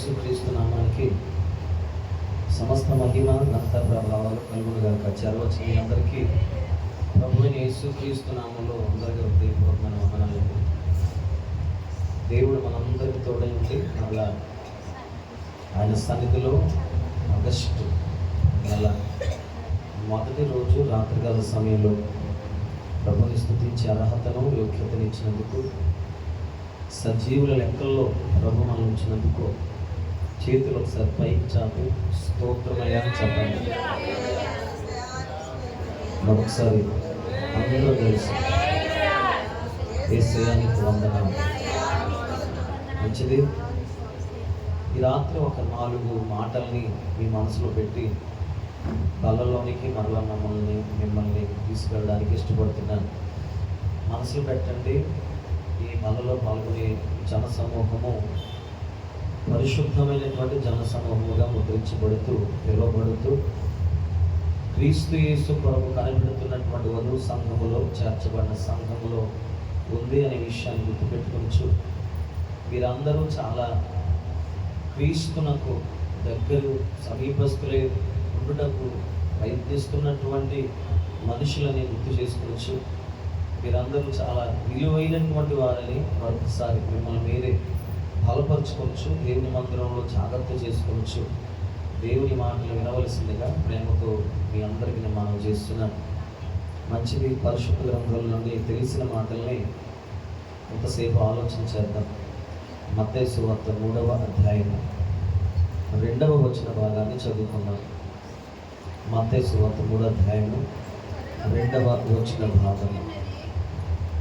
యేసుక్రీస్తు నామానికి సమస్త మహిమ ఘనత ప్రభావాలు కలుగునుగాక. చేరవచ్చిన మీ అందరికీ ప్రభువైన యేసుక్రీస్తు నామంలో అందరికీ హృదయపూర్వకమైన వందనాలు. దేవుడు మనందరికీ తోడై ఉండి మళ్ళా ఆయన సన్నిధిలో ఆగస్టు నెల మొదటి రోజు రాత్రికాల సమయంలో ప్రభుని స్తుతించే అర్హతను యోగ్యతనిచ్చినందుకు, సజీవుల లెక్కల్లో ప్రభు మనం ఉంచినందుకు చేతులు ఒకసారి పైకి చాపి స్తోత్రమయ్యా అని చెప్పండి. మరొకసారి అందరూ కలిసి యేసయ్యానికి వందనాలు. మంచిది. ఈ రాత్రి ఒక 4 మాటల్ని మీ మనసులో పెట్టి కళ్ళలోనికి మరలా మిమ్మల్ని తీసుకెళ్ళడానికి ఇష్టపడుతున్నాను. మనసులో పెట్టండి. ఈ మనలో పాల్గొనే జనసమూహము పరిశుద్ధమైనటువంటి జనసమూహముగా ముద్రించబడుతూ పిలువబడుతూ క్రీస్తు యేసు కొరకు కనిపెడుతున్నటువంటి వధువు సంఘములో చేర్చబడిన సంఘములో ఉంది అనే విషయాన్ని గుర్తుపెట్టుకోవచ్చు. వీరందరూ చాలా క్రీస్తునకు దగ్గర సమీపస్తులే ఉండుటకు ప్రయత్నిస్తున్నటువంటి మనుషులని గుర్తు చేసుకోవచ్చు. మీరందరూ చాలా విలువైనటువంటి వారని మరొకసారి మిమ్మల్ని మీరే బలపరచుకోవచ్చు. దేవుని మందిరంలో జాగ్రత్త చేసుకోవచ్చు. దేవుని మాటలు వినవలసిందిగా ప్రేమతో మీ అందరికీ నేను మనవి చేస్తున్నాను. మంచిది. పరిశుద్ధ గ్రంథాల నుండి తెలిసిన మాటల్ని కొంతసేపు ఆలోచన చేద్దాం. మత్తయి సువార్త 3వ అధ్యాయము 2వ వచన భాగాన్ని చదువుకున్నాం. మత్తయి సువార్త 3వ అధ్యాయము 2వ వచన భాగము.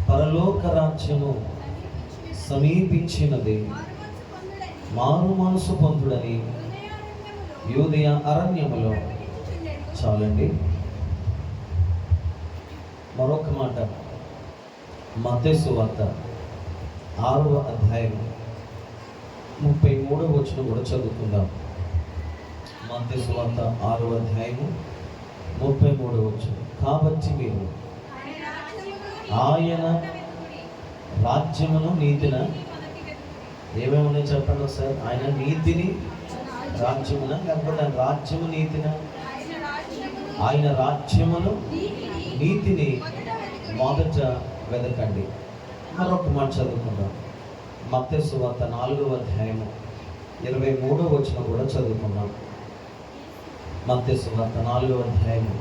పరలోక రాజ్యము సమీపించినది, మారు మనసు పొందుడని యూదయ అరణ్యములో. చాలండి. మరొక మాట మత్తయి సువార్త 6వ అధ్యాయం 33వ వచనం కూడా చదువుకుందాం. మత్తయి సువార్త 6వ అధ్యాయము 33వ వచనం. కాబట్టి మీరు ఆయన రాజ్యమును నీతిన ఏమేమి చెప్పండి ఒకసారి. ఆయన నీతిని రాజ్యమున, లేకపోతే ఆయన రాజ్యము నీతిన, ఆయన రాజ్యమును నీతిని మొదట వెదకండి. మరొక మాట చదువుకుందాం. మత్తయి సువార్త 4వ అధ్యాయము 23వ వచనం కూడా చదువుకున్నాం. మత్తయి సువార్త 4వ అధ్యాయము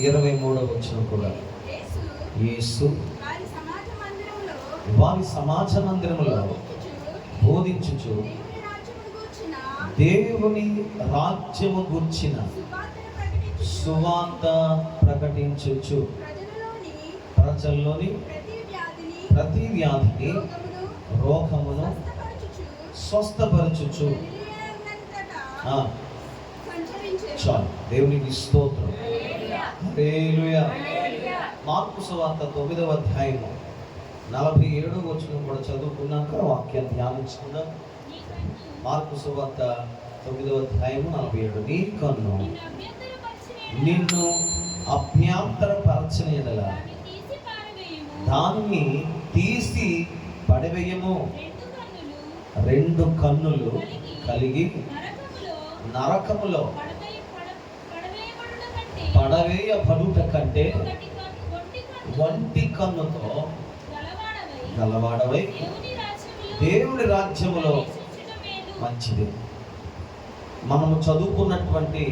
23వ వచనం కూడా. యేసు వారి సమాజ మందిరములో బోధించుచు దేవుని రాజ్యము గూర్చిన సువార్త ప్రకటించుచు ప్రజల్లోని ప్రతి వ్యాధిని రోగమును స్వస్థపరచుచు. చాలు. దేవునికి స్తోత్రం. హల్లెలూయా. మార్కు సువార్త 9వ అధ్యాయము 47వ వచనం కూడా చదువుకున్నాక వాక్యాన్ని ధ్యానించుకుందాం. మార్కు సువార్త 9వ అధ్యాయము 47. నీ కన్ను నిన్ను అభ్యంతరపరచని యెడల దానిని తీసి పడవేయము. 2 కన్నులు కలిగి నరకములో పడవేయబడుట కంటే ఒంటి కన్నుతో గలవాడవై దేవుని రాజ్యములో మంచిది. మనము చదువుకున్నటువంటి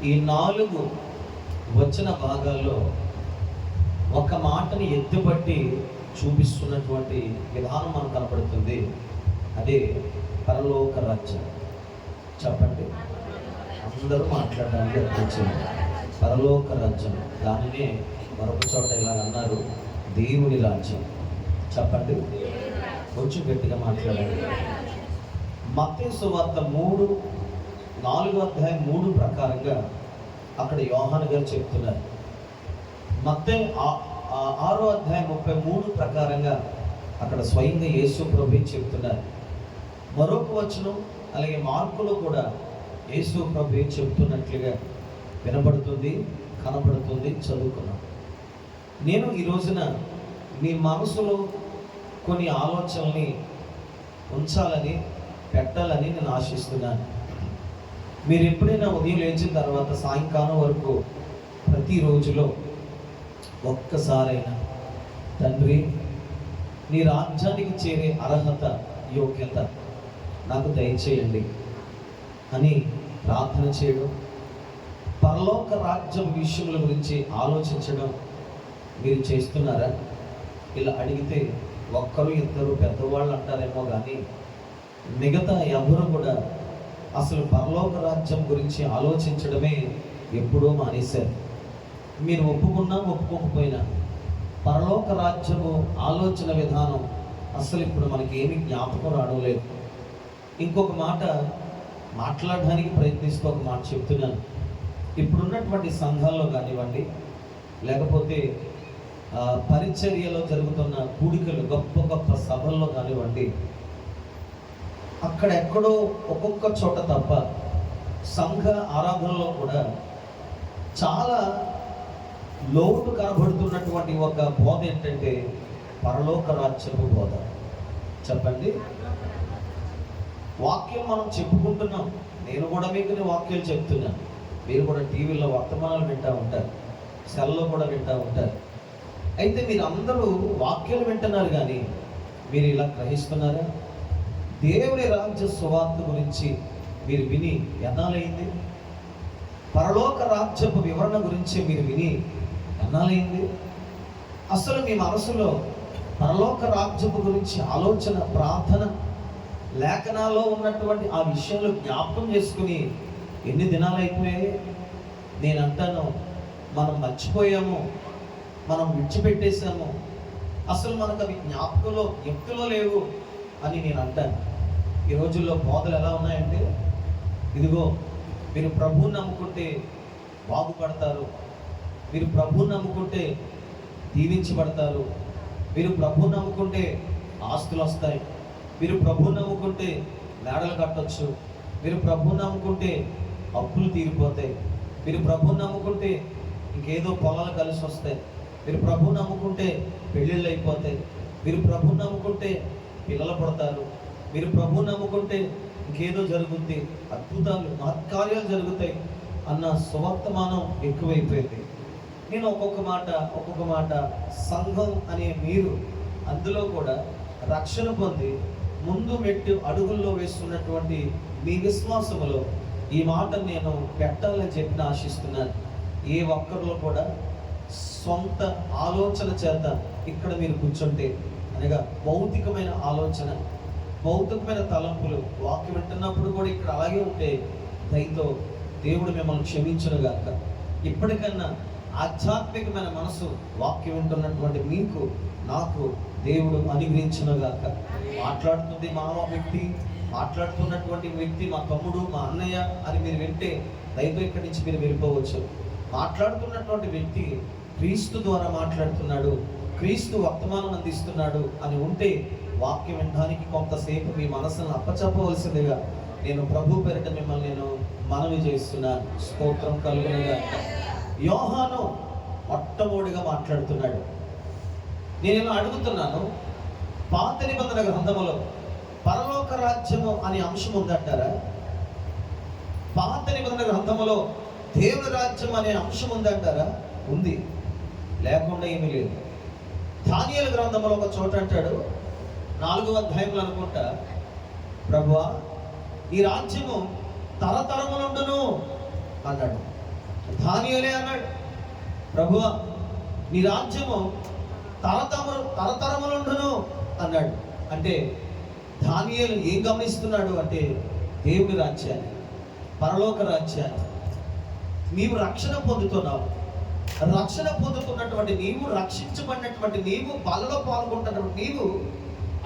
ఈ 4 వచన భాగాల్లో ఒక మాటని ఎత్తుపట్టి చూపిస్తున్నటువంటి విధానం మనకు కనపడుతుంది. అదే పరలోక రాజ్యం. చెప్పండి. అందరూ మాట్లాడడానికి వచ్చింది. పరలోక రాజ్యం. దానినే మరొక చోట ఇలా అన్నారు, దేవుని రాజ్యం. చెప్పండి. కొంచెం గట్టిగా మాట్లాడండి. మత్తయి సువార్త 4వ అధ్యాయం 3 ప్రకారంగా అక్కడ యోహాను గారు చెప్తున్నారు. మత్తయి 6వ అధ్యాయం 33 ప్రకారంగా అక్కడ స్వయంగా యేసు ప్రభువు చెప్తున్నారు. మరొక వచనం అలాగే మార్కులో కూడా యేసు ప్రభువు చెప్తున్నట్లుగా వినబడుతుంది, కనబడుతుంది. చదువుకున్నాం. నేను ఈ రోజున మీ మనసులో కొన్ని ఆలోచనల్ని ఉంచాలని పెట్టాలని నేను ఆశిస్తున్నాను. మీరు ఎప్పుడైనా ఉదయం లేచిన తర్వాత సాయంకాలం వరకు ప్రతిరోజులో ఒక్కసారైనా తండ్రి, నీ రాజ్యానికి చేరే అర్హత, యోగ్యత నాకు దయచేయండి అని ప్రార్థన చేయడం, పరలోక రాజ్యం విషయముల గురించి ఆలోచించడం మీరు చేస్తున్నారా? ఇలా అడిగితే ఒక్కరు ఇద్దరు పెద్దవాళ్ళు అంటారేమో కానీ మిగతా ఎవరు కూడా అసలు పరలోక రాజ్యం గురించి ఆలోచించడమే ఎప్పుడో మానేశారు. మీరు ఒప్పుకున్నా ఒప్పుకోకపోయినా పరలోక రాజ్యము ఆలోచన విధానం అసలు ఇప్పుడు మనకి ఏమి జ్ఞాపకం రావడం లేదు. ఇంకొక మాట మాట్లాడడానికి ప్రయత్నిస్తూ ఒక మాట చెప్తున్నాను. ఇప్పుడున్నటువంటి సంఘాల్లో కానివ్వండి, లేకపోతే పరిచర్యలో జరుగుతున్న కూడికలు, గొప్ప గొప్ప సభల్లో కానివ్వండి, అక్కడెక్కడో ఒక్కొక్క చోట తప్ప సంఘ ఆరాధనలో కూడా చాలా లోటు కనబడుతున్నటువంటి ఒక బోధ ఏంటంటే పరలోక రాజ్యపు బోధ. చెప్పండి, వాక్యం మనం చెప్పుకుంటున్నాం, నేను కూడా మీకు వాక్యాలు చెప్తున్నాను, మీరు కూడా టీవీలో వర్తమానాలు వింటూ ఉంటారు, సెల్లో కూడా వింటూ ఉంటారు. అయితే మీరు అందరూ వాక్యాలు వింటున్నారు కానీ మీరు ఇలా గ్రహిస్తున్నారా? దేవుని రాజ్య సువార్త గురించి మీరు విని ఎన్నాలైంది? పరలోక రాజ్యపు వివరణ గురించి మీరు విని ఎన్నాలైంది? అసలు మీ మనసులో పరలోక రాజ్యపు గురించి ఆలోచన, ప్రార్థన, లేఖనాల్లో ఉన్నటువంటి ఆ విషయాలు జ్ఞాపకం చేసుకుని ఎన్ని దినాలు అయిపోయాయి? నేను అంటాను, మనం మర్చిపోయాము, మనం విడిచిపెట్టేశాము, అసలు మనకు అవి జ్ఞాపకంలో ఎత్తులో లేవు అని నేను అంటాను. ఈ రోజుల్లో బోధలు ఎలా ఉన్నాయంటే, ఇదిగో మీరు ప్రభువుని నమ్ముకుంటే బాగుపడతారు, మీరు ప్రభువుని నమ్ముకుంటే దీవించబడతారు, మీరు ప్రభువుని నమ్ముకుంటే ఆస్తులు వస్తాయి, మీరు ప్రభువుని నమ్ముకుంటే మేడలు కట్టొచ్చు, మీరు ప్రభువుని నమ్ముకుంటే అప్పులు తీరిపోతాయి, మీరు ప్రభువుని నమ్ముకుంటే ఇంకేదో పొలాలు కలిసి వస్తాయి, మీరు ప్రభువుని నమ్ముకుంటే పెళ్ళిళ్ళు అయిపోతాయి, మీరు ప్రభువుని నమ్ముకుంటే పిల్లలు పడతారు, మీరు ప్రభువుని నమ్ముకుంటే ఇంకేదో జరుగుద్ది, అద్భుతాలు, మహత్కార్యాలు జరుగుతాయి అన్న సువర్తమానం ఎక్కువైపోయింది. నేను ఒక్కొక్క మాట సంఘం అనే మీరు అందులో కూడా రక్షణ పొంది ముందు మెట్టు అడుగుల్లో వేస్తున్నటువంటి మీ విశ్వాసములో ఈ మాట నేను పెట్టాలని చెప్పి ఆశిస్తున్నాను. ఏ ఒక్కరిలో కూడా సొంత ఆలోచన చేత ఇక్కడ మీరు కూర్చుంటే, అనగా భౌతికమైన ఆలోచన, భౌతికమైన తలంపులు వాక్యం వింటున్నప్పుడు కూడా ఇక్కడ అలాగే ఉంటే దయతో దేవుడు మిమ్మల్ని క్షమించునుగాక. ఇప్పటికన్నా ఆధ్యాత్మికమైన మనసు వాక్యం వింటున్నటువంటి మీకు, నాకు దేవుడు అనుగ్రహించునుగాక. మాట్లాడుతుంది మా వ్యక్తి, మాట్లాడుతున్నటువంటి వ్యక్తి మా తమ్ముడు, మా అన్నయ్య అని మీరు వింటే దయతో ఇక్కడి నుంచి మీరు వెళ్ళిపోవచ్చు. మాట్లాడుతున్నటువంటి వ్యక్తి క్రీస్తు ద్వారా మాట్లాడుతున్నాడు, క్రీస్తు వర్తమానం అందిస్తున్నాడు అని ఉంటే వాక్యం వినడానికి కొంతసేపు మీ మనసును అప్పచెప్పవలసిందిగా నేను ప్రభు పేరిట మిమ్మల్ని నేను మనవి చేస్తున్నాను. స్తోత్రం కలుగునుగా. యోహాను మొట్టమొదటిగా మాట్లాడుతున్నాడు. నేను ఇలా అడుగుతున్నాను, పాత నిబంధన గ్రంథములో పరలోక రాజ్యము అనే అంశం ఉందంటారా? పాత నిబంధన గ్రంథములో దేవుని రాజ్యం అనే అంశం ఉందంటారా? ఉంది, లేకుండా ఏమీ లేదు. దానియేలు గ్రంథంలో ఒక చోట అంటాడు, 4వ అధ్యాయంలో అనుకుంటా, ప్రభువా ఈ రాజ్యము తరతరములుండును అన్నాడు. దానియేలే అన్నాడు, ప్రభువా నీ రాజ్యము తరతరములుండును అన్నాడు. అంటే దానియేలు ఏం గమనిస్తున్నాడు అంటే దేవుని రాజ్యాన్ని, పరలోక రాజ్యాన్ని. నీవు రక్షణ పొందుతున్నావు, రక్షణ పొందుతున్నటువంటి నీవు, రక్షించబడినటువంటి నీవు, బలలో పాల్గొంటున్నటువంటి నీవు,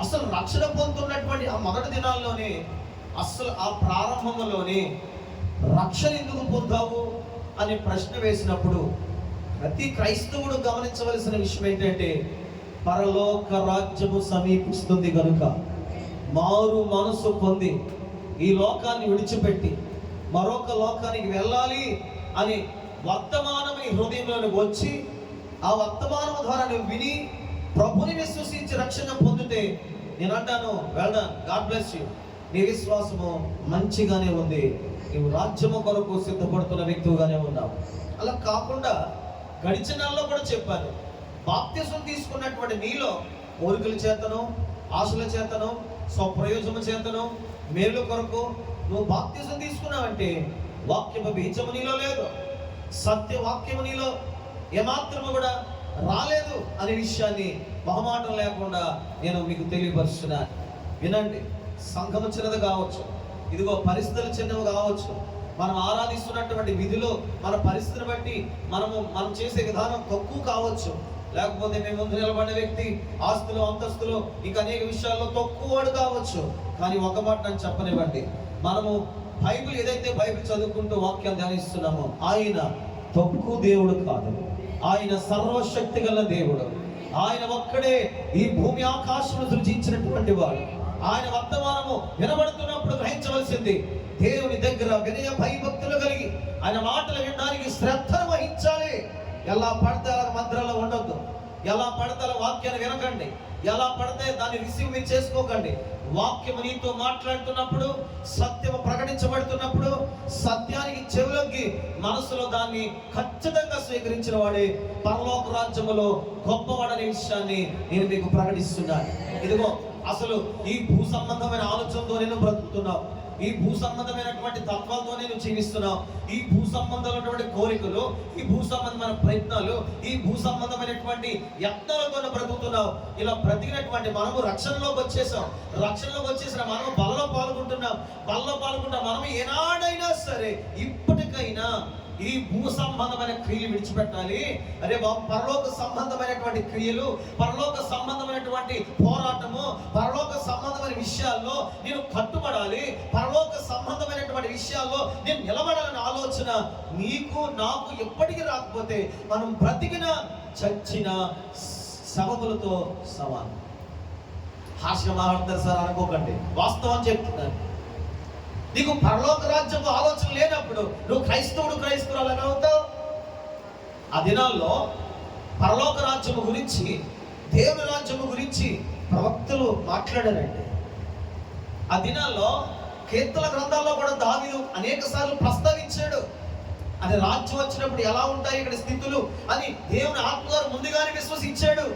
అసలు రక్షణ పొందుతున్నటువంటి ఆ మొదటి దినాల్లోనే, అసలు ఆ ప్రారంభంలోనే రక్షణ ఎందుకు పొందావు అనే ప్రశ్న వేసినప్పుడు ప్రతి క్రైస్తవుడు గమనించవలసిన విషయం ఏంటంటే పరలోక రాజ్యము సమీపిస్తుంది కనుక మారు మనసు పొంది ఈ లోకాన్ని విడిచిపెట్టి మరొక లోకానికి వెళ్ళాలి అని వర్తమానం నీ హృదయంలోనికి వచ్చి ఆ వర్తమానం ద్వారా నువ్వు విని ప్రభుని విశ్వసించి రక్షణ పొందితే నేను అంటాను, well done, God bless you. నీ విశ్వాసము మంచిగానే ఉంది, నీవు రాజ్యము కొరకు సిద్ధపడుతున్న వ్యక్తిగానే ఉన్నావు. అలా కాకుండా గడిచిన నెలలో కూడా చెప్పాను, బాప్తిసం తీసుకున్నటువంటి నీలో కోరికల చేతను, ఆశల చేతను, స్వప్రయోజనం చేతను, మేలు కొరకు నువ్వు బాప్తిసం తీసుకున్నావంటే వాక్యపు బీజము నీలో లేదు, సత్యవాక్యము నీలో ఏమాత్రము కూడా రాలేదు అనే విషయాన్ని మొహమాటం లేకుండా నేను మీకు తెలియపరుస్తున్నాను. వినండి, సంఘము చిన్నది కావచ్చు, ఇదిగో పరిస్థితులు చిన్నవి కావచ్చు, మనం ఆరాధిస్తున్నటువంటి విధిలో మన పరిస్థితిని బట్టి మనం చేసే విధానం తక్కువ కావచ్చు, లేకపోతే మేము ముందు నిలబడిన వ్యక్తి ఆస్తులు అంతస్తులు ఇంకా అనేక విషయాల్లో తక్కువ వాడు కావచ్చు. కానీ ఒక మాట నన్ను చెప్పనివ్వండి, మనము బైబిల్ ఏదైతే బైబిల్ చదువుకుంటూ వాక్యాన్ని ధ్యానిస్తున్నామో ఆయన తక్కువ దేవుడు కాదు, ఆయన సర్వశక్తి గల దేవుడు. ఆయన ఒక్కడే ఈ భూమి ఆకాశమును సృజించినటువంటి వాడు. ఆయన వర్తమానము వినబడుతున్నప్పుడు గ్రహించవలసింది, దేవుని దగ్గర వినయ భయభక్తులు కలిగి ఆయన మాటలు వినడానికి శ్రద్ధను వహించాలి. ఎలా పడితే అలా మందిరాల్లో ఉండొద్దు, ఎలా పడితే అలా వాక్యాన్ని వినకండి, ఎలా పడితే దాన్ని రిసీవ్ మీరు చేసుకోకండి. వాక్యము నీతో మాట్లాడుతున్నప్పుడు, సత్యము ప్రకటించబడుతున్నప్పుడు సత్యానికి చెవులొగ్గి మనసులో దాన్ని ఖచ్చితంగా స్వీకరించిన వాడే పరలోక రాజ్యములో గొప్పవాడనే విషయాన్ని నేను మీకు ప్రకటిస్తున్నాను. ఇదిగో అసలు ఈ భూ సంబంధమైన ఆలోచనతో నేను బ్రతుకుతున్నావు, ఈ భూ సంబంధమైనటువంటి తత్వాలతో నేను జీవిస్తున్నావు, ఈ భూ సంబంధమైనటువంటి కోరికలు, ఈ భూ సంబంధమైన ప్రయత్నాలు, ఈ భూ సంబంధమైనటువంటి యత్నాలతో బ్రతుకుతున్నావు. ఇలా బ్రతికినటువంటి మనము రక్షణలోకి వచ్చేసిన మనము బలలో పాల్గొంటున్నాం. మనము ఏనాడైనా సరే ఇప్పటికైనా ఈ భూ సంబంధమైన క్రియలు విడిచిపెట్టాలి. అరే బాబు, పరలోక సంబంధమైనటువంటి క్రియలు, పరలోక సంబంధమైనటువంటి పోరాటము, పరలోక సంబంధమైన విషయాల్లో నేను కట్టుబడాలి, పరలోక సంబంధమైనటువంటి విషయాల్లో నేను నిలబడాలనే ఆలోచన నీకు నాకు ఎప్పటికీ రాకపోతే మనం బ్రతికిన చచ్చిన శవములతో సమానం. హాస్యం మాట్లాడతారు సార్ అనుకోకండి, వాస్తవం చెప్తున్నాను. నీకు పరలోక రాజ్యపు ఆలోచన లేనప్పుడు నువ్వు క్రైస్తవురాలు అవుతావు. ఆ దినాల్లో పరలోక రాజ్యము గురించి, దేవుని రాజ్యము గురించి ప్రవక్తలు మాట్లాడారండి. ఆ దినాల్లో కీర్తన గ్రంథాల్లో కూడా దావీదు అనేక సార్లు ప్రస్తావించాడు. అది రాజ్యం వచ్చినప్పుడు ఎలా ఉంటాయి ఇక్కడ స్థితులు అని దేవుని ఆత్మగారు ముందుగానే విశ్వసించాడు.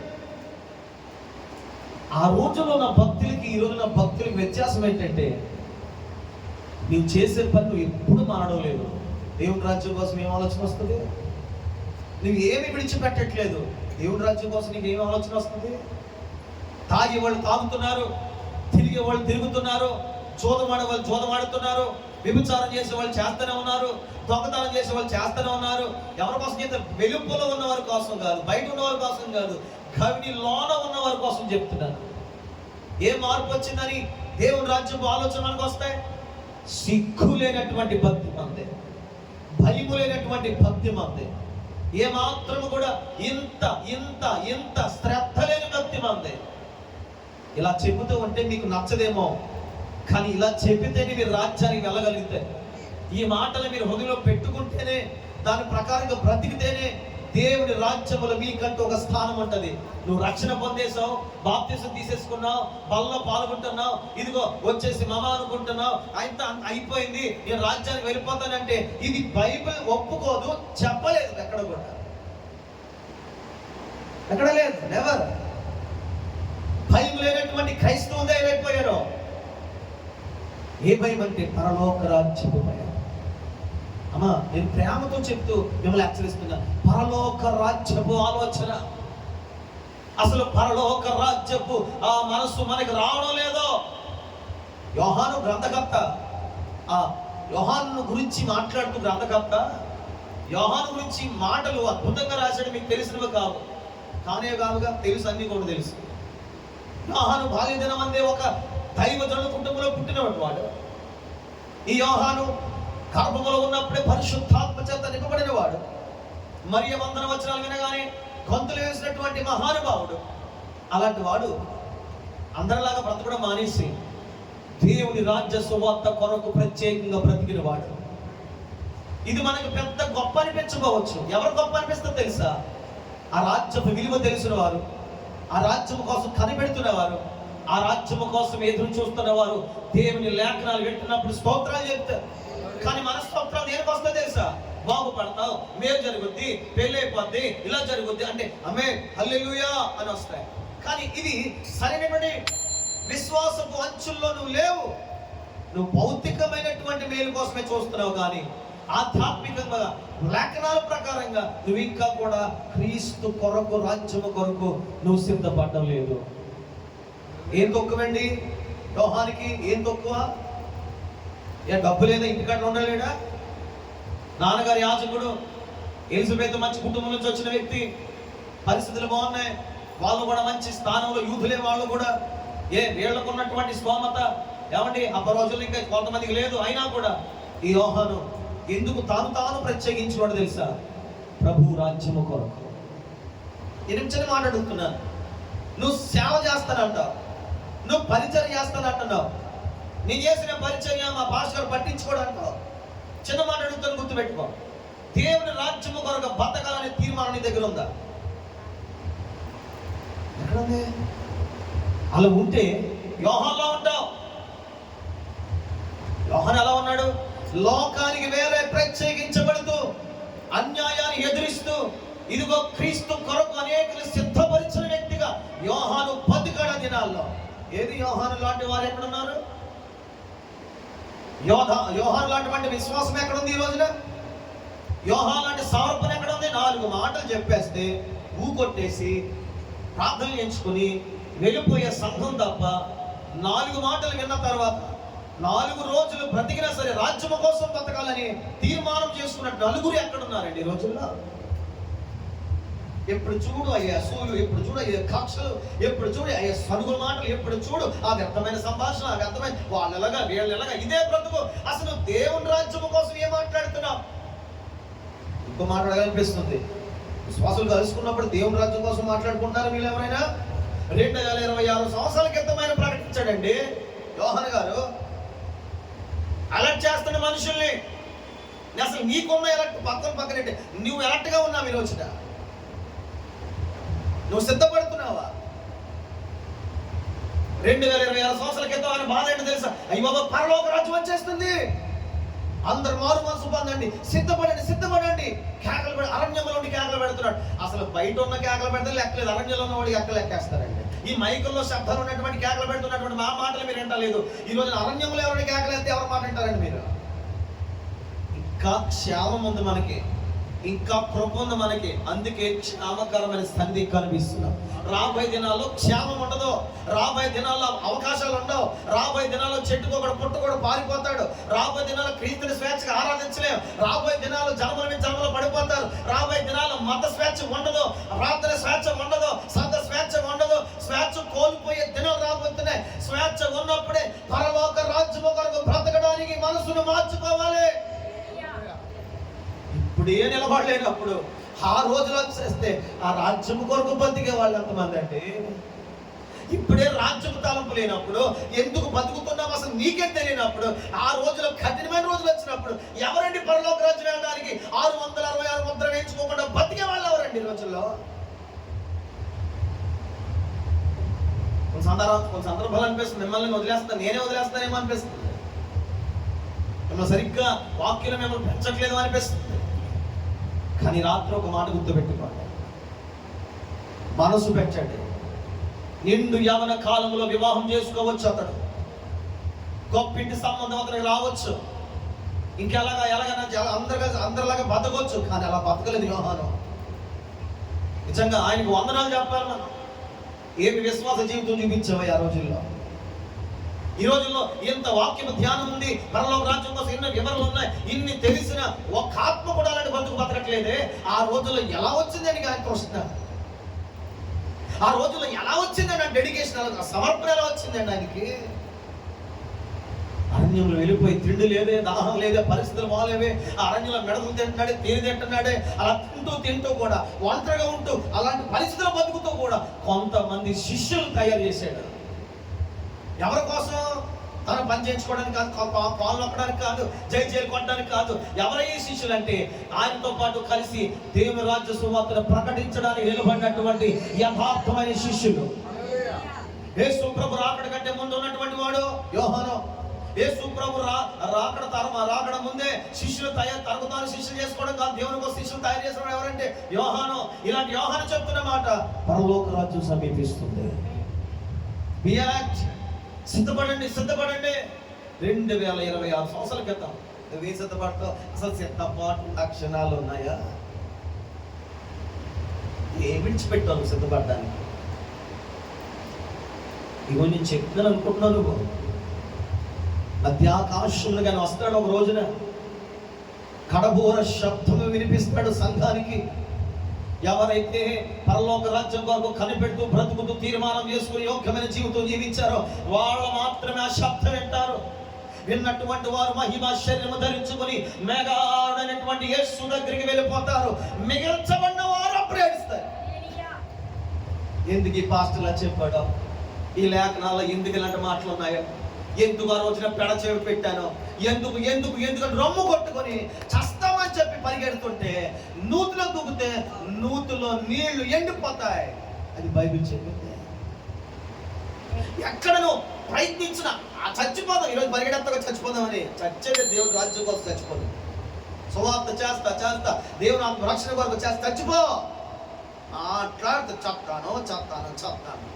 ఆ రోజులో నా భక్తులకి ఈ రోజు నా భక్తులకి వ్యత్యాసం ఏంటంటే, నీవు చేసే పని నువ్వు ఎప్పుడు మారడం లేదు. దేవుని రాజ్యం కోసం ఏం ఆలోచన వస్తుంది? నువ్వు ఏమి విడిచిపెట్టట్లేదు. దేవుని రాజ్యం కోసం నీకు ఏం ఆలోచన వస్తుంది? తాగే వాళ్ళు తాగుతున్నారు, తిరిగే వాళ్ళు తిరుగుతున్నారు, జోదమాడే వాళ్ళు జోదమాడుతున్నారు, వ్యభిచారం చేసే వాళ్ళు చేస్తూనే ఉన్నారు, దొంగతనం చేసే వాళ్ళు చేస్తూనే ఉన్నారు. ఎవరి కోసం చేస్తే వెలుపులో ఉన్న వారి కోసం కాదు, బయట ఉన్న వారి కోసం కాదు, గవిని లోన ఉన్న వారి కోసం చెప్తున్నాను. ఏ మార్పు వచ్చిందని దేవుని రాజ్యం ఆలోచన మనకు వస్తాయి? సిగ్గు లేనటువంటి భక్తి మందే, భయము లేనటువంటి భక్తి మందే, ఏమాత్రము కూడా ఇంత ఇంత ఇంత శ్రద్ధ లేని భక్తి మందే. ఇలా చెబుతూ ఉంటే మీకు నచ్చదేమో, కానీ ఇలా చెప్పితేనే మీరు రాజ్యానికి వెళ్ళగలిగితే, ఈ మాటలు మీరు హృదయంలో పెట్టుకుంటేనే, దాని ప్రకారంగా బ్రతికితేనే దేవుని రాజ్యములో మీకంటూ ఒక స్థానం ఉంటుంది. నువ్వు రక్షణ పొందేసావు, బాప్తిసం తీసేసుకున్నావు, బల్లో పాల్గొంటున్నావు, ఇదిగో వచ్చేసి మమ అనుకుంటున్నావు, అయిపోయింది నేను రాజ్యానికి వెళ్ళిపోతానంటే ఇది బైబిల్ ఒప్పుకోదు, చెప్పలేదు ఎక్కడ కూడా, ఎక్కడ లేదు, నెవర్. భయం లేనటువంటి క్రైస్తవులు ఏమైపోయారో, ఏ భయం అంటే పరలోక రాజ్యపు భయం. అమ్మా, నేను ప్రేమతో చెప్తూ మిమ్మల్ని హెచ్చరిస్తున్నా, పరలోక రాజ్యపు ఆలోచన, అసలు పరలోక రాజ్యపు ఆ మనసు మనకి రావడం లేదో. యోహాను గ్రంథకర్త, ఆ యోహాను గురించి మాట్లాడుతూ గ్రంథకర్త యోహాను గురించి మాటలు అద్భుతంగా రాశాడు. మీకు తెలిసినవి కావు, కానే కావుగా తెలుసు, అన్ని కూడా తెలుసు. యోహాను బాల్య దినమందే ఒక దైవజనుల కుటుంబంలో పుట్టినటువంటి వాడు. ఈ యోహాను గర్భములో ఉన్నప్పుడే పరిశుద్ధాత్మ చేత నింపబడిన వాడు. మరియ వందన వచనాలు వినగానే గొంతులు వేసినటువంటి మహానుభావుడు. అలాంటి వాడు అందరిలాగా బ్రతకడం మానేసి దేవుని రాజ్య సువార్త కొరకు ప్రత్యేకంగా బ్రతికిన వాడు. ఇది మనకు పెద్ద గొప్ప అనిపించకపోవచ్చు. ఎవరు గొప్ప అనిపిస్తుందో తెలుసా? ఆ రాజ్యపు విలువ తెలిసిన వారు, ఆ రాజ్యం కోసం కనిపెడుతున్నవారు, ఆ రాజ్యము కోసం ఎదురు చూస్తున్న వారు దేవుని లేఖనాలు వింటున్నప్పుడు స్తోత్రాలు చెప్తారు. కానీ మన స్తోత్రాలు దేనికి వస్తుందో తెలుసా? బాగుపడతావు, మేలు జరుగుద్ది, పెళ్ళి అయిపోద్ది, ఇలా జరుగుద్ది అంటే ఆమేన్ హల్లెలూయా అని వస్తాయి. కానీ ఇది సరైనటువంటి విశ్వాసపు అంచుల్లో నువ్వు లేవు. నువ్వు భౌతికమైనటువంటి మేలు కోసమే చూస్తున్నావు, కానీ ఆధ్యాత్మికంగా లేఖనాల ప్రకారంగా నువ్వు ఇంకా కూడా క్రీస్తు కొరకు, రాజ్యము కొరకు నువ్వు సిద్ధపడడం లేదు. ఏం తక్కువండి యోహానికి? ఏం తక్కువ? డబ్బు లేదా, ఇంటికాడ ఉండలేడా? నాన్నగారి యాజకుడు, ఎలిజబెత్ మంచి కుటుంబం నుంచి వచ్చిన వ్యక్తి, పరిస్థితులు బాగున్నాయి, వాళ్ళు కూడా మంచి స్థానంలో, యూదులే వాళ్ళు కూడా. వీళ్ళకు ఉన్నటువంటి స్తోమత ఏమండి అప్ప రోజుల్లో ఇంకా కొంతమందికి లేదు. అయినా కూడా ఈ యోహాను ఎందుకు తాను ప్రత్యేకించుకోవడం తెలుసా? ప్రభు రాజ్యము కొరకు. చిన్న మాట్లాడుతున్నాను. నువ్వు సేవ చేస్తానంటావు, నువ్వు పరిచర్య చేస్తానంటున్నావు. నేను చేసిన పరిచర్య మా పాస్టర్ పట్టించుకోవడం అంటావు. చిన్న మాట అడుగుతాను, గుర్తుపెట్టుకో. దేవుని రాజ్యము కొరకు బతకాలనే తీర్మానం నీ దగ్గర ఉందా? ఎక్కడుంది? అలా ఉంటే యోహాన్లా ఉంటావు. యోహాను ఎలా ఉన్నాడు? లోకానికి వేరే ప్రత్యేకించబడుతూ, అన్యాయాన్ని ఎదిరిస్తూ, ఇదిగో క్రీస్తు కొరకు అనేకులు సిద్ధపరిచిన వ్యక్తిగా యోహాను బతికాడు ఆ దినాల్లో. ఏది యోహాను లాంటి వారు ఎక్కడున్నారు? యోహాను లాంటి విశ్వాసం ఎక్కడుంది ఈ రోజున? యోహాను లాంటి సమర్పణ ఎక్కడుంది? 4 మాటలు చెప్పేస్తే ఊకొట్టేసి ప్రార్థనలు ఎంచుకొని వెళ్ళిపోయే సంఘం తప్ప, 4 మాటలు విన్న తర్వాత 4 రోజులు బ్రతికినా సరే రాజ్యము కోసం బతకాలని తీర్మానం చేసుకున్న నలుగురు ఎక్కడున్నారండి ఈ రోజుల్లో? ఎప్పుడు చూడు అయ్యే అసూలు, ఎప్పుడు చూడు అయ్యే కక్షలు, ఎప్పుడు చూడు అయ్యే సరుగుల మాటలు, ఎప్పుడు చూడు ఆ వ్యర్థమైన సంభాషణ, ఆ వ్యర్థమైన వాళ్ళెలాగా వీళ్ళెలాగా, ఇదే బ్రతుకు. అసలు దేవుని రాజ్యము కోసం ఏం మాట్లాడుతున్నావు? ఇంకో మాట్లాడాలనిపిస్తుంది. విశ్వాసులు కలుసుకున్నప్పుడు దేవుని రాజ్యం కోసం మాట్లాడుకుంటున్నారు వీళ్ళు ఎవరైనా? 2026 సంవత్సరాల క్రితం ఆయన ప్రకటించాడండి యోహాను గారు. అలర్ట్ చేస్తున్న మనుషుల్ని. అసలు నీకున్న ఎలర్ట్ పక్కన నువ్వు ఎలర్ట్గా ఉన్నావు ఈ రోజున? నువ్వు సిద్ధపడుతున్నావా? 2026 సంవత్సరాల క్రితం ఆయన బాధ ఏంటో తెలుసా? అయ్యి బాబా పరలోక రాజ్యం వచ్చేస్తుంది, అందరు మారు మనసు పొందండి, సిద్ధపడండి కేకలు పెడి అరణ్యంలో ఉండి కేకలు పెడుతున్నాడు. అసలు బయట ఉన్న కేకలు పెడితే లెక్కలేదు, అరణ్యంలో ఉన్న వాడికి ఎక్కలేస్తారండి. ఈ మైకుల్లో శబ్దాలు ఉన్నటువంటి కేకలు పెడుతున్నటువంటి మా మాటలు మీరు వింటలేదు. ఈ రోజు అరణ్యంలో ఎవరిని కేకలేస్తే ఎవరు మాట వింటారండి మీరు? ఇంకా క్షేమం ఉంది మనకి, ఇంకా కృప ఉంది మనకి. అందుకే క్షేమకరమైన సంధి కనిపిస్తున్నాం. రాబోయే దినాల్లో క్షేమం ఉండదు, రాబోయే దినాల్లో అవకాశాలు ఉండవు, రాబోయే దినాల్లో చెట్టుకు ఒకడు పుట్టుకోడు పారిపోతాడు, రాబోయే దినాల్లో క్రీస్తుని స్వేచ్ఛగా ఆరాధించలేము, రాబోయే దినాల్లో జన్మల మీద జన్మలు పడిపోతారు, రాబోయే దినాల్లో మత స్వేచ్ఛ ఉండదు, ప్రార్థన స్వేచ్ఛ ఉండదు, సంఘ స్వేచ్ఛ ఉండదు. స్వేచ్ఛ కోల్పోయే దినాలు రాబోతున్నాయి. స్వేచ్ఛ ఉన్నప్పుడే పరలోక రాజ్యము కొరకు బ్రతకడానికి మనసును మార్చుకోవాలి. ఇప్పుడు ఏ నిలబడలేనప్పుడు ఆ రోజులు వచ్చేస్తే ఆ రాజ్యము కొరకు బతికే వాళ్ళు ఎంతమంది అండి? ఇప్పుడే రాజ్యము తలంపు లేనప్పుడు, ఎందుకు బతుకుతున్నాం అసలు నీకే తెలియనప్పుడు, ఆ రోజులో కఠినమైన రోజులు వచ్చినప్పుడు ఎవరండి పరలోక రాజ్యం వెళ్ళడానికి 666 ముద్ర వేయించుకోకుండా బతికే వాళ్ళు ఎవరండి ఈ రోజుల్లో? కొన్ని సందర్భాలు అనిపిస్తుంది మిమ్మల్ని వదిలేస్తాను, నేనే వదిలేస్తానేమో అనిపిస్తుంది, మిమ్మల్ని సరిగ్గా వాక్యం మిమ్మల్ని పెంచట్లేదు అనిపిస్తుంది. కానీ రాత్రి ఒక మాట గుర్తుపెట్టుకోండి, మనసు పెట్టండి. నిండు యవన కాలంలో వివాహం చేసుకోవచ్చు, అతడు గొప్పింటి సంబంధం అతనికి రావచ్చు, ఇంకెలాగా అందరిలాగా బతకొచ్చు. కానీ అలా బతకలేదు యోహాను. నిజంగా ఆయనకు వందనాలు చెప్పాలి మనం. ఏమి విశ్వాస జీవితం చూపించావు ఆ రోజుల్లో. ఈ రోజుల్లో ఇంత వాక్యము ధ్యానం ఉంది, పరలోక రాజ్యం కోసం ఎన్నో వివరాలు ఉన్నాయి, ఇన్ని తెలిసిన ఒక ఆత్మ కూడా అలాంటి బతుకు బతకట్లేదే. ఆ రోజుల్లో ఎలా వచ్చిందని ఆయన ప్రశ్న, ఆ రోజుల్లో ఎలా వచ్చిందని ఆయన డెడికేషన్, సమర్పణ ఎలా వచ్చిందండి ఆయనకి? అరణ్యంలో వెళ్ళిపోయి తిండి లేదే, దాహం లేదే, పరిస్థితులు బాగాలేవే, ఆ అరణ్యంలో మెడలు తింటున్నాడే, తీరి తింటున్నాడే, అలా తింటూ కూడా ఒంటరిగా ఉంటూ అలాంటి పరిస్థితులు బతుకుతూ కూడా కొంతమంది శిష్యులు తయారు చేశాడు. ఎవరి కోసం? తను పని చేయించుకోవడానికి కాదు, పాలు నొక్కడానికి కాదు, జైలు కొట్టడానికి కాదు. ఎవరయ్యే శిష్యులు అంటే ఆయనతో పాటు కలిసి దేవుని రాజ్య సువార్తను ప్రకటించడానికి నిలబడినటువంటి యథార్థమైన శిష్యులు. యేసు ప్రభు రాకడ కంటే ముందు ఉన్నటువంటి వాడు యోహాను. యేసు ప్రభు రాకడ ముందే శిష్యులు తరగతాలు శిష్యులు చేసుకోవడం కాదు, దేవుని కోసం శిష్యులు తయారు చేసిన ఎవరంటే యోహాను. ఇలాంటి యోహాను చెప్తున్న మాట, పరలోక రాజ్యం సమీపిస్తుంది. సిద్ధపడండి. 2026 సంవత్సరాల క్రితం నువ్వు సిద్ధపడతావు? అసలు సిద్ధపాటు లక్షణాలు ఉన్నాయా? విడిచిపెట్టావు సిద్ధపడడానికి? ఇవో నేను చెప్తున్నాను అనుకుంటున్నాను. నువ్వు మధ్యాకాశంలో కానీ వస్తాడు ఒక రోజున, కడబోర శబ్దము వినిపిస్తాడు సంఘానికి. ఎవరైతే పరలోక రాజ్యం కొరకు కనిపెడుతూ బ్రతుకుతూ తీర్మానం చేసుకుని యోగ్యమైన జీవితం జీవించారో వాళ్ళు మాత్రమే ఆ శబ్దం వింటారు. విన్నటువంటి వారు మహిమ శరీరము ధరించుకుని మేఘాడైనటువంటి యేసు దగ్గరికి వెళ్ళిపోతారు. మిగిల్చబడిన వారు అప్పుడు ఏడుస్తారు. ఎందుకు ఈ పాస్టర్లా చెప్పాడో, ఈ లేఖనాల్లో ఎందుకు ఇలాంటి మాటలు ఉన్నాయో, ఎందుకు ఆ రోజున పెడచెవి పెట్టానో, ఎందుకు రొమ్ము కొట్టుకొని చస్తామని చెప్పి పరిగెడుతుంటే నూతిలో దూకితే నూతిలో నీళ్లు ఎండిపోతాయి. అది బైబిల్ చెప్పింది. ఎక్కడ నువ్వు ప్రయత్నించిన చచ్చిపోదాం, ఈరోజు పరిగెడెత్తగా చచ్చిపోదామని, చచ్చేది దేవుడి రాజ్యం కోసం చచ్చిపోదాం. సువార్త చేస్తా దేవుని రక్షణ కొరకు చేస్తా, చచ్చిపో అట్లాడితే చెప్తాను.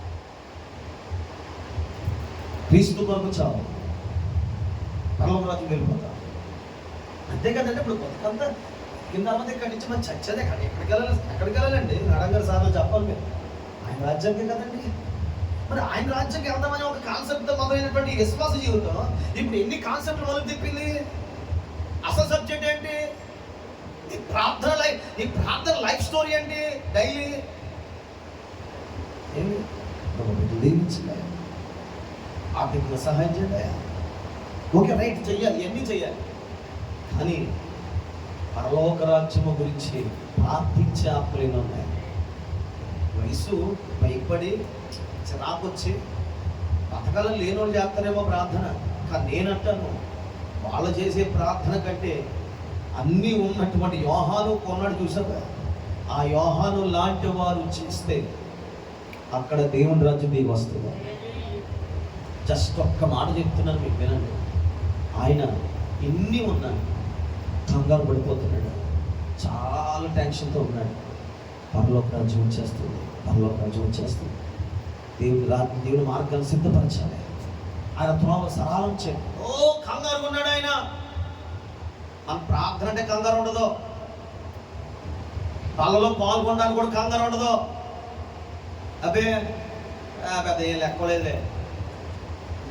క్రీస్తు కొరకు చావు, పరలోక రాజ్యం వెళ్ళిపోతాం. అంతే కదండి. ఇప్పుడు కొంత కింద మంది ఇక్కడి నుంచి మనం చచ్చేదే కానీ ఎక్కడికి వెళ్ళాలండి? అడంగారు సార్లు చెప్పాలి మీరు. ఆయన రాజ్యానికి కదండి. మరి ఆయన రాజ్యానికి వెళ్దామని ఒక కాన్సెప్ట్ మొదలైనటువంటి విశ్వాస జీవితం ఇప్పుడు ఎన్ని కాన్సెప్ట్లు మొదలు తిప్పింది. అసలు సబ్జెక్ట్ ఏంటి? నీ ప్రార్థన లైఫ్ స్టోరీ ఏంటి? డైలీ ఆర్థికంగా సహాయం చేయాలి, ఓకే రైట్, చెయ్యాలి, ఇవన్నీ చెయ్యాలి. కానీ పరలోక రాజ్యము గురించి ప్రార్థించే ఆత్మలు ఉన్నాయి. వయసు భయపడి చిరాకొచ్చి బతకాలని లేని వాళ్ళు చేస్తారేమో ప్రార్థన. కానీ నేనంటాను, వాళ్ళు చేసే ప్రార్థన కంటే అన్నీ ఉన్నటువంటి యోహాను కొన్నాడు చూసారా? ఆ యోహాను లాంటి వారు చేస్తే అక్కడ దేవుని రాజ్యం మీకు వస్తుంది. జస్ట్ ఒక్క మాట చెప్తున్నాను మీకు, వినండి. ఆయన ఎన్ని ఉన్నా కంగారు పడిపోతున్నాడు, చాలా టెన్షన్తో ఉన్నాడు. పరలోక రాజ్యం వచ్చేస్తుంది. దేవుని మార్గాన్ని సిద్ధపరచాలి. ఆయన త్రోవ సరళం చేయాలి. కంగారు ఉన్నాడు ఆయన. మన ప్రార్థన అంటే కంగారు ఉండదు, వాళ్ళలో పాల్గొనడానికి కూడా కంగారు ఉండదు. అబ్బే పెద్ద ఏం లెక్కలేదులే.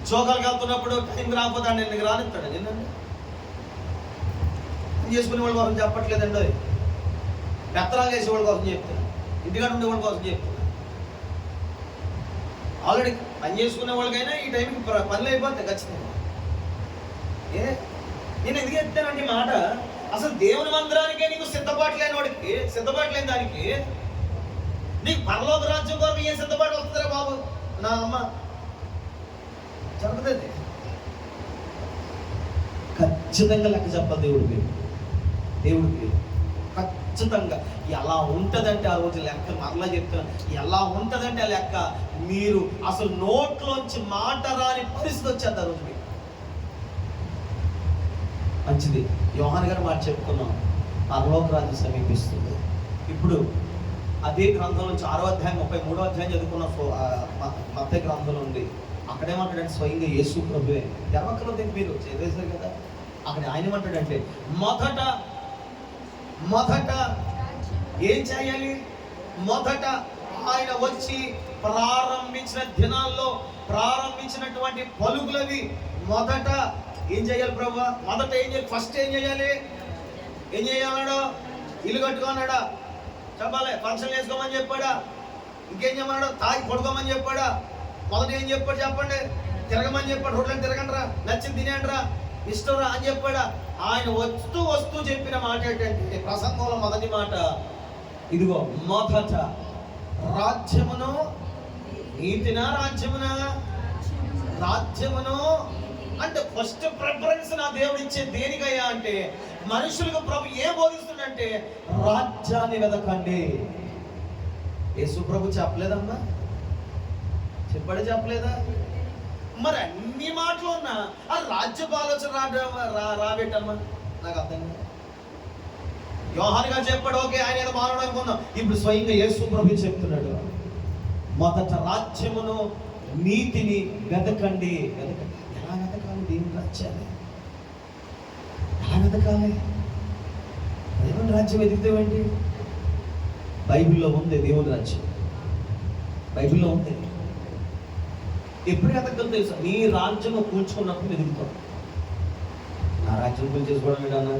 ఉద్యోగాలకు వెళ్తున్నప్పుడు టైం రాకపోతే నేను రానిస్తాడు. ఏంటండి చేసుకునే వాళ్ళ కోసం చెప్పట్లేదండి, పెత్తనాలు చేసే వాళ్ళ కోసం చెప్తున్నా, ఇంటికాడ ఉండే వాళ్ళ కోసం చెప్తున్నా. ఆల్రెడీ పని చేసుకునే వాళ్ళకైనా ఈ టైంకి పనులు అయిపోతాయి ఖచ్చితంగా. నేను ఎందుకు చెప్తానండి మాట? అసలు దేవుని మందిరానికే నీకు సిద్ధపాటు లేని దానికి నీకు పరలోక రాజ్యం కొరకు ఏం సిద్ధపాటు వస్తుందా బాబు? నా అమ్మ జరుగుతుంది. ఖచ్చితంగా లెక్క చెప్పాలి దేవుడికి ఖచ్చితంగా ఎలా ఉంటుందంటే ఆ రోజు లెక్క మరలా చెప్తాను. ఎలా ఉంటుందంటే ఆ లెక్క మీరు అసలు నోట్లోంచి మాట రాని పరిస్థితి వచ్చేది ఆ రోజు మీకు. మంచిది, యోహాను గారు మాట చెప్పుకున్నాం, పరలోక రాజ్యం సమీపిస్తుంది. ఇప్పుడు అదే గ్రంథం నుంచి 6వ అధ్యాయం 33వ అధ్యాయం చదువుకున్న మత్తయి గ్రంథంలో ఉంది. అక్కడేమంటాడంటే స్వయంగా యేసు ప్రభువే దేవక్కలో దగ్గర మీరు చదివేశారు కదా, అక్కడ ఆయన ఏమంటాడంటే మొదట ఏం చేయాలి? మొదట ఆయన వచ్చి ప్రారంభించిన దినాల్లో ప్రారంభించినటువంటి పలుకులవి మొదట ఏం చేయాలి ప్రభు? మొదట ఏం చేయాలి? ఫస్ట్ ఏం చేయాలన్నాడు? ఇల్లు కట్టుకోన్నాడా? చెప్పాలి. ఫంక్షన్ చేసుకోమని చెప్పాడా? ఇంకేం చెప్పన్నాడు? తాగి పడుకోమని చెప్పాడా? మొదట ఏం చెప్పాడు చెప్పండి? తిరగమని చెప్పాడు. రోడ్లను తిరగండిరా, నచ్చింది తినేండిరా, ఇష్టంరా అని చెప్పాడా? ఆయన వస్తూ చెప్పిన మాట ఏంటంటే ప్రసంగంలో మొదటి మాట, ఇదిగో మొదట రాజ్యమును నీతినా రాజ్యమును అంటే ఫస్ట్ ప్రిఫరెన్స్ నా దేవుడు ఇచ్చే దేనికయ్యా అంటే మనుషులకు ప్రభు ఏం బోధిస్తుందంటే రాజ్యాన్ని వెదకండి. యేసు ప్రభు చెప్పలేదమ్మా, చెప్పాడే చెప్పలేదా? మరి అన్ని మాటలు ఉన్నా ఆ రాజ్యపు ఆలోచన రాబెట్టమ్మా, నాకు అర్థం కాదు. యోహాను గారు చెప్పాడు, ఓకే ఆయన ఏదో మానవుడు అనుకున్నాం. ఇప్పుడు స్వయంగా యేసు ప్రభు చెప్తున్నాడు, మొదట రాజ్యమును నీతిని వెతకండి. ఎలా వెతకాలి? దేవుని రాజ్యాన్ని ఎలా వెతకాలి? దేవుని రాజ్యం వెతికితేవేంటి? బైబిల్లో ఉంది దేవుని రాజ్యం, బైబిల్లో ఉంది. ఎప్పుడు వెతకగలదు తెలుసా? నీ రాజ్యం కూల్చుకున్నప్పుడు వెతుకుతావు. నా రాజ్యం కూల్చేసుకోవడం ఏంటన్నా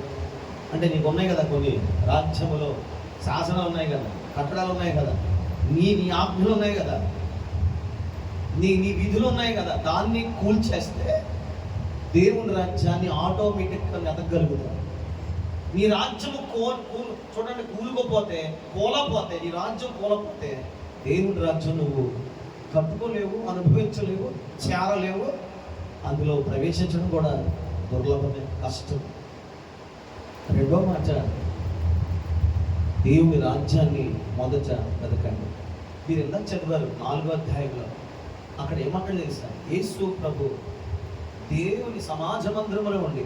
అంటే, నీకు ఉన్నాయి కదా కొన్ని రాజ్యములో శాసనాలు ఉన్నాయి కదా, కట్టడాలు ఉన్నాయి కదా, నీ ఆజ్ఞలు ఉన్నాయి కదా, నీ విధులు ఉన్నాయి కదా, దాన్ని కూల్చేస్తే దేవుని రాజ్యాన్ని ఆటోమేటిక్గా వెతకగలుగుతావు. నీ రాజ్యము చూడండి కూలిపోతే నీ రాజ్యం కూలపోతే దేవుని రాజ్యం నువ్వు కట్టుకోలేవు, అనుభవించలేవు, చేరలేవు. అందులో ప్రవేశించడం కూడా దుర్లభమే, కష్టం. రెండో మాట, దేవుని రాజ్యాన్ని మొదట వెతకండి. మీరు ఎలా చదివారు 4వ అధ్యాయంలో? అక్కడ ఏమంటాడు తెలుసా? యేసు ప్రభు దేవుని సమాజ మందిరంలో ఉండి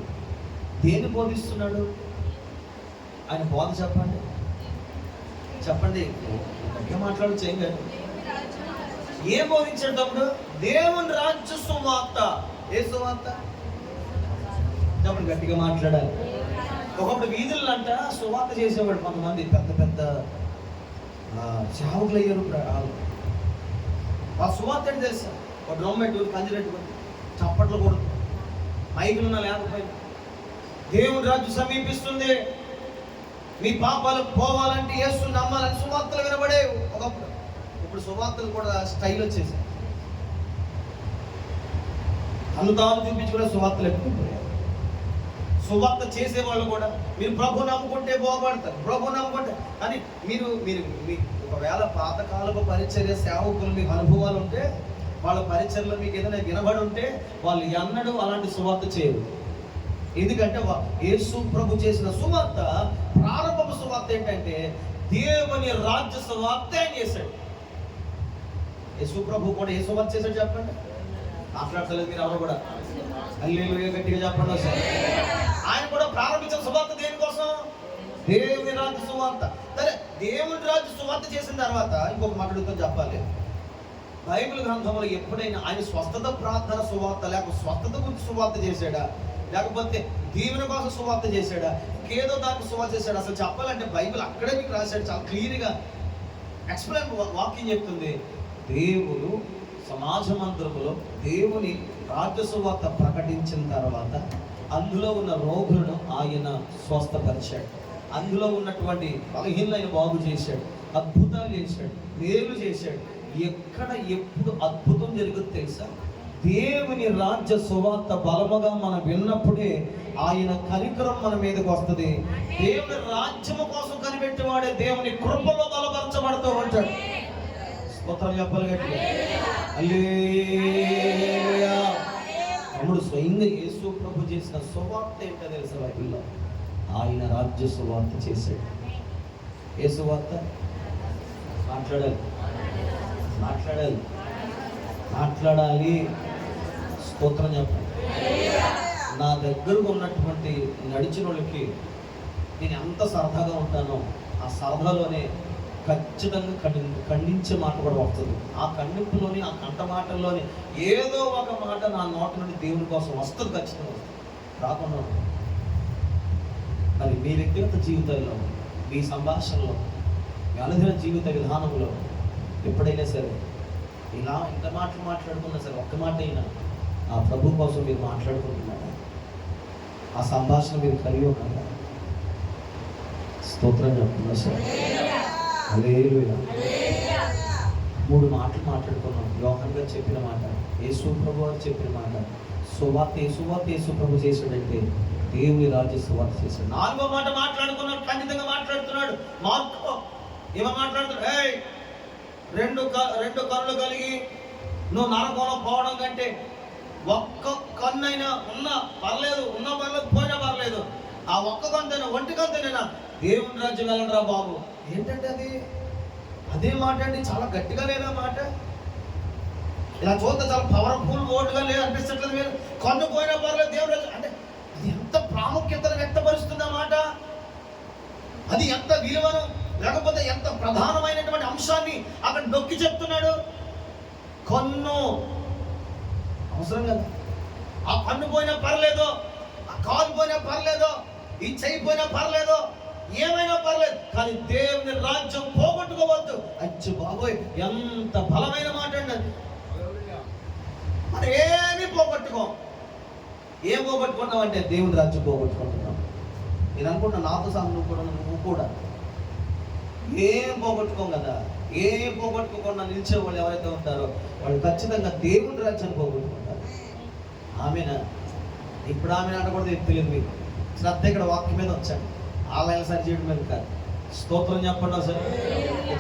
దేన్ని బోధిస్తున్నాడు? ఆయన బోధ చెప్పండి, చెప్పండి, ఇంకా మాట్లాడు చేయండి. ఏం బోధించాడు తమ్ముడు? దేవుని రాజ్య సువార్త. ఏ సువార్త? చెప్పండి, గట్టిగా మాట్లాడాలి. ఒకప్పుడు వీధులంట సువార్త చేసేవాడు కొంతమంది, పెద్ద పెద్ద సేవకులు అయ్యారు. ఆ సువార్త అంటే తెలుసా? ఒక డ్రమ్ పెట్టుకుని కంజరెట్టుకుని చప్పట్లు కొడుతూ, మైకులున్నా లేకపోయినా, దేవుని రాజ్యం సమీపిస్తుంది, మీ పాపాలు పోవాలంటే యేసు నమ్మాలని సువార్తలు వినబడేవి ఒకప్పుడు. ఇప్పుడు సువార్తలు కూడా స్టైల్ వచ్చేసాయి, అనుతాను చూపించుకునే సువార్తలు ఎక్కువ. సువార్త చేసేవాళ్ళు కూడా మీరు ప్రభు నమ్ముకుంటే బాగుపడతారు, ప్రభు నమ్ముకుంటే అని మీరు ఒకవేళ పాతకాలపు పరిచర్య సేవకులు మీకు అనుభవాలు ఉంటే, వాళ్ళ పరిచర్లో మీకు ఏదైనా వినబడి ఉంటే, వాళ్ళు ఎన్నడూ అలాంటి సువార్త చేయరు. ఎందుకంటే యేసు ప్రభు చేసిన సువార్త, ప్రారంభపు సువార్త ఏంటంటే దేవుని రాజ్య సువార్త ఆయన చేశాడు. యేసు ప్రభు కూడా ఏ సువార్త చేశాడు చెప్పండి? మాట్లాడతలేదు మీరు ఎవరు కూడా? హల్లెలూయా గట్టిగా చెప్పండి సార్. ఆయన కూడా ప్రారంభించిన సువార్త దేనికోసం? దేవుని రాజ్య సువార్త. సరే, దేవుని రాజ్య సువార్త చేసిన తర్వాత ఇంకొక మాట్లాడుతూ చెప్పాలి. బైబిల్ గ్రంథంలో ఎప్పుడైనా ఆయన స్వస్థత ప్రార్థన సువార్త, లేకపోతే స్వస్థత గురించి సువార్త చేశాడా, లేకపోతే దీవెన కోసం సువార్త చేశాడా, ఏదో దానికి సువార్త చేశాడు? అసలు చెప్పాలంటే బైబిల్ అక్కడే మీకు రాశాడు, చాలా క్లియర్గా ఎక్స్ప్లెయిన్ వాక్యం చెప్తుంది. దేవుడు సమాజ మందిరములో దేవుని రాజ్య సువార్త ప్రకటించిన తర్వాత అందులో ఉన్న రోగులను ఆయన స్వస్థపరిచాడు, అందులో ఉన్నటువంటి బలహీనలను బాగు చేశాడు, అద్భుతాలు చేశాడు, మేలు చేశాడు. ఎక్కడ ఎప్పుడు అద్భుతం జరుగుతుంది తెలుసా? దేవుని రాజ్య సువార్త బలముగా మనం విన్నప్పుడే ఆయన కనికరం మన మీదకి వస్తుంది. దేవుని రాజ్యము కోసం కనిపెట్టేవాడే దేవుని కృపలో బలపరచబడుతూ ఉంటాడు. స్తోత్రం చెప్పాలి గట్టిగా. హల్లెలూయా. తమ్ముడు, స్వయంగా యేసు ప్రభు చేసిన సువార్త ఏంటో తెలుసా? బైబిల్లో ఆయన రాజ్య సువార్త చేశాడు. ఏ సువార్త? మాట్లాడాలి. స్తోత్రం చెప్పండి. నా దగ్గర ఉన్నటువంటి నడిచిన వాళ్ళకి నేను ఎంత సరదాగా ఉంటానో ఆ సరదాలోనే ఖచ్చితంగా ఖండించే మాట కూడా వస్తుంది. ఆ ఖండింపులోని, ఆ కంట మాటల్లోని ఏదో ఒక మాట నా నోటి నుండి దేవుని కోసం వస్తుంది, ఖచ్చితంగా వస్తుంది, రాకుండా. మరి మీ వ్యక్తిగత జీవితంలో, మీ సంభాషణలో, మీ అనుదిన జీవిత విధానంలో ఎప్పుడైనా సరే ఇలా ఇంత మాటలు మాట్లాడుకున్నా సరే ఒక్క మాట అయినా ఆ ప్రభు కోసం మీరు మాట్లాడుకుంటున్నారా? ఆ సంభాషణ మీరు కలిగి ఉన్నారా? స్తోత్రం చెప్తున్నా సార్. హల్లెలూయా. 3 మాటలు మాట్లాడుకున్నాం. యోహాను గారు చెప్పిన మాట, యేసు ప్రభు వారు చెప్పిన మాట, సువార్త యేసు ప్రభు చేశాడంటే దేవుని రాజ్య సువార్త చేశాడు. 4వ మాట మాట్లాడుకున్నాడు, ఖండితంగా మాట్లాడుతున్నాడు. మార్కు ఏమో మాట్లాడుతున్నాడు, రెండు కన్నులు కలిగి నువ్వు నరకంలో పోవడం కంటే ఒక్క కన్నైనా ఉన్నా పర్లేదు, పోయినా పర్లేదు, ఆ ఒక్క కంతైనా, ఒంటి కంతైనా దేవుని రాజ్యం వెళ్ళరా బాబు. ఏంటంటే అదే మాట అండి, చాలా గట్టిగా లేదా మాట? ఇలా చూస్తే చాలా పవర్ఫుల్ వర్డ్గా లేదు అనిపిస్తట్లేదు. మీరు కన్ను పోయినా పర్లేదు దేవుడు రాజ్యం అంటే అది ఎంత ప్రాముఖ్యతను వ్యక్తపరుస్తుందన్నమాట. అది ఎంత విలువను, లేకపోతే ఎంత ప్రధానమైనటువంటి అంశాన్ని అక్కడ నొక్కి చెప్తున్నాడు. కన్ను అవసరం కదా. ఆ కన్ను పోయినా పర్లేదు, ఆ కాలు పోయినా పర్లేదు, ఈ చెయ్యి పోయినా పర్లేదు, ఏమైనా పర్లేదు, కానీ దేవుని రాజ్యం పోగొట్టుకోవద్దు. అచ్చు బాబోయ్, ఎంత బలమైన మాట అండి. మనం ఏమీ పోగొట్టుకోం. ఏం పోగొట్టుకున్నావు అంటే దేవుని రాజ్యం పోగొట్టుకుంటున్నాం. నేను అనుకుంటున్నా నాతో సహా నువ్వు కూడా ఏం పోగొట్టుకోం కదా. ఏం పోగొట్టుకోకుండా నిలిచే వాళ్ళు ఎవరైతే ఉంటారో వాళ్ళు ఖచ్చితంగా దేవుని రాజ్యాన్ని పోగొట్టుకుంటారు. ఆమెనా ఇప్పుడు ఆమె అనకూడదు, తెలియదు. మీకు శ్రద్ధ ఇక్కడ వాక్యం మీద వచ్చాను, ఆలయాలు సరి చేయడం మీద కాదు. స్తోత్రం చెప్పండి సార్.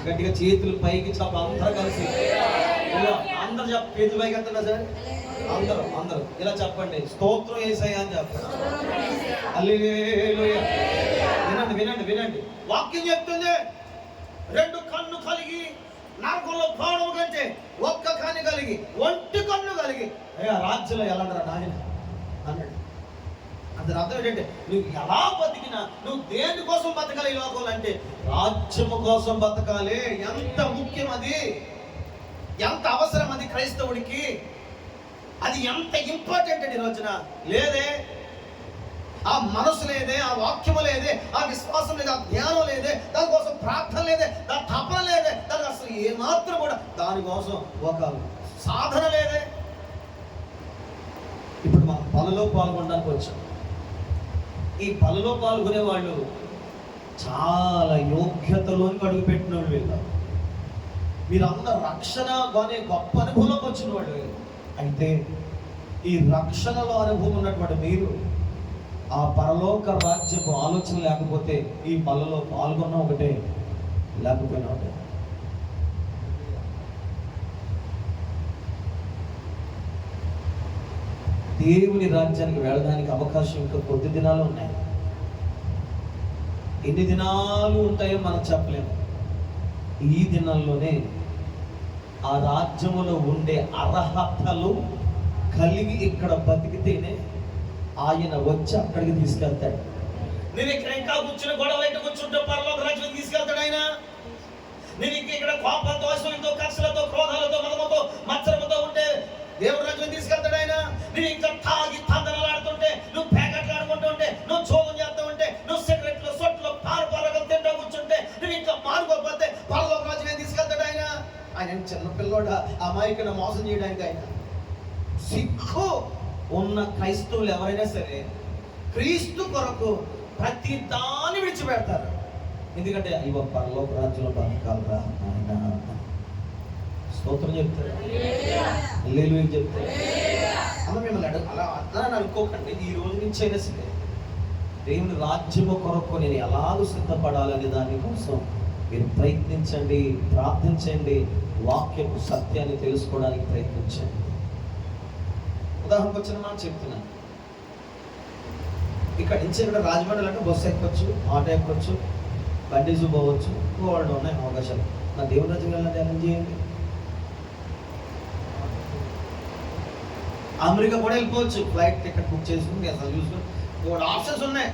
గట్టిగా చేతులు పైకి చెప్ప, అందరూ కలిసి అందరు చెప్ప, చేతులు పైకి వెళ్తున్నా సార్. అందరూ ఇలా చెప్పండి, స్తోత్రం యేసయ్యా అని చెప్పండి. హల్లెలూయా. వినండి. వాక్యం చెప్తుంది, 2 కన్ను కలిగి నరకంలో పోవడం కంటే 1 కన్ను కలిగి 1 కన్ను కలిగి రాజ్యంలో ఎలా నాయన అన్నాడు. అందులో అర్థం ఏంటంటే నువ్వు ఎలా బతికినా నువ్వు దేని కోసం బతకాలి ఈ లోకంలో అంటే రాజ్యము కోసం బతకాలి. ఎంత ముఖ్యం అది, ఎంత అవసరం అది క్రైస్తవుడికి, అది ఎంత ఇంపార్టెంట్ అండి. రోజున లేదే, ఆ మనసు లేదే, ఆ వాక్యము లేదే, ఆ విశ్వాసం లేదే, ఆ జ్ఞానం లేదే, దానికోసం ప్రార్థన లేదే, దాని తపన లేదే, దానికి అసలు ఏమాత్రం కూడా దానికోసం ఒక సాధన లేదే. ఇప్పుడు మనం పనిలో పాల్గొనడానికి వచ్చాం. ఈ పనిలో పాల్గొనే వాళ్ళు చాలా యోగ్యతలోనికి అడుగుపెట్టిన వాళ్ళు వీళ్ళు. మీరందరూ రక్షణ అనే గొప్ప అనుభవంలోకి వచ్చిన వాళ్ళు. అయితే ఈ రక్షణలో అనుభవం ఉన్నటువంటి మీరు ఆ పరలోక రాజ్యపు ఆలోచన లేకపోతే ఈ పనులలో పాల్గొన్న ఒకటే, లేకపోయినా ఒకటే. దేవుని రాజ్యానికి వెళ్ళడానికి అవకాశం ఇంకా కొద్ది దినాలు ఉన్నాయి. ఎన్ని దినాలు ఉంటాయో మనం చెప్పలేము. ఈ దినాల్లోనే ఆ రాజ్యములో ఉండే అర్హతలు కలిగి ఇక్కడ బతికితేనే ఆయన వచ్చి అక్కడికి తీసుకెళ్తాడు. నేను ఇక్కడ ఇంకా కూర్చుని గొడవలైతే కూర్చుంటే పరలోక రాజ్యం తీసుకెళ్తాడు ఆయన. నేను ఇక్కడ కోపంతో, అసూయతో, కక్షలతో, క్రోధాలతో, మదముతో, మత్సరముతో ఉంటే దేవుడి రాజ్యం తీసుకెళ్తాడు ఆయన. నేను ఇంకా తాగి తందనలాడుతుంటే, నువ్వు ప్యాకెట్లు ఆడుకుంటూ ఉంటే, నువ్వు చోదం చేస్తూ ఉంటే, నువ్వు సిగరెట్లు, సొట్లు, పారపారగలు తింటూ కూర్చుంటే, నువ్వు ఇంకా మానుకోకపోతే పరలోక రాజ్యం తీసుకెళ్తాడు ఆయన. ఆయన చిన్నపిల్లోడ అమాయకుని మోసం చేయడానికి ఆయన. సిగ్గు ఉన్న క్రైస్తవులు ఎవరైనా సరే క్రీస్తు కొరకు ప్రతి దాన్ని విడిచిపెడతారు. ఎందుకంటే ఇవ్వ పరలోక రాజ్యంలో బతకాలరా ఆయన. స్తోత్రం చెప్తారు, హల్లెలూయా చెప్తారు. అలా మిమ్మల్ని అలా అనుకోకండి. ఈ రోజు నుంచి అయినా సరే దేవుని రాజ్యము కొరకు నేను ఎలాగో సిద్ధపడాలనే దానికోసం మీరు ప్రయత్నించండి, ప్రార్థించండి, వాక్యపు సత్యాన్ని తెలుసుకోవడానికి ప్రయత్నించండి. ఉదాహరణకు వచ్చిన మాట చెప్తున్నాను. ఇక్కడ నుంచి ఇక్కడ రాజమండ్రి అంటే బస్సు ఎక్కొచ్చు, ఆటో ఎక్కొచ్చు, బండి పోవచ్చు, వాళ్ళు ఉన్నాయి అవకాశాలు. నా దేవుని రాజ్యం వెళ్ళాలంటే ఎలా చేయండి? అమెరికా కూడా వెళ్ళిపోవచ్చు, ఫ్లైట్ టికెట్ బుక్ చేసుకుని అసలు చూసుకుని 3 ఆప్షన్స్ ఉన్నాయి.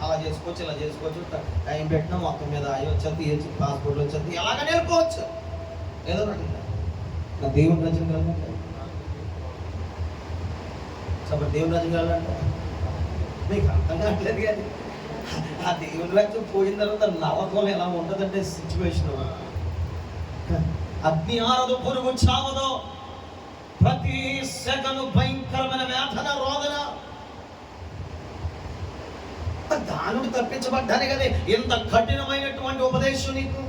అలా చేసుకోవచ్చు, ఇలా చేసుకోవచ్చు, టైం పెట్టినా మొత్తం మీద అవి వచ్చేది, పాస్పోర్ట్లు వచ్చేది, ఎలాగని వెళ్ళిపోవచ్చు. ఏదో నా దేవుని రాజ్యం వెళ్ళాలంటే దేవుని రాజ్యం వెళ్ళాలంటే మీకు అర్థం కావట్లేదు. కానీ ఆ దేవుని రాజ్యం పోయిన తర్వాత నరకంలో ఎలా ఉంటుందంటే సిచ్యువేషన్, అగ్ని ఆరదు, పురుగు చావదు, ప్రతి సెకను భయంకరమైన వేదన, రోదన. దానుడు తప్పించబడ్డానే కదా ఎంత కఠినమైనటువంటి ఉపదేశం నీకు.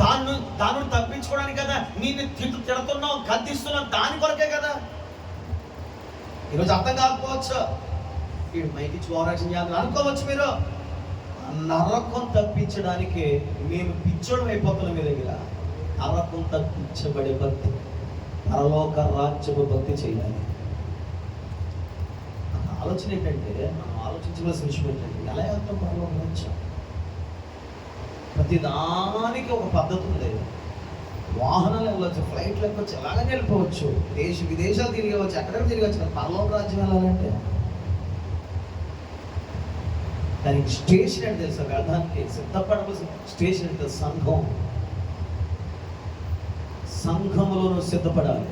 దానుడు తప్పించుకోవడానికి కదా నేను తిడుతున్నావు, గద్దిస్తున్నావు, దాని కొరకే కదా. ఈరోజు అర్థం కాకపోవచ్చు, వీడు మైకి పోరాటం చేయాలని అనుకోవచ్చు మీరు. నరకం తప్పించడానికి మేము పిచ్చోడం అయిపోతున్నాం మీ దగ్గర. నరకం తప్పించబడే భక్తి, పరలోక రాజ్యపు భక్తి చేయాలి. ఆలోచన ఏంటంటే మనం ఆలోచించవలసిన విషయం ఏంటంటే ఎలా వెళ్తాం పరలోక రాజ్యం. ప్రతిదానికి ఒక పద్ధతి ఉంది. వాహనాలు వెళ్ళవచ్చు, ఫ్లైట్లు ఎక్కవచ్చు, ఎలాగని వెళ్ళిపోవచ్చు, దేశ విదేశాలు తిరగవచ్చు, ఎక్కడెక్కడ తిరగచ్చు. కానీ పరలోక రాజ్యం వెళ్ళాలంటే దానికి స్టేషన్ అంటే తెలుసా? వెళ్ళడానికి సిద్ధపడవలసిన స్టేషన్ అంటే సంఘం. సంఘములో సిద్ధపడాలి.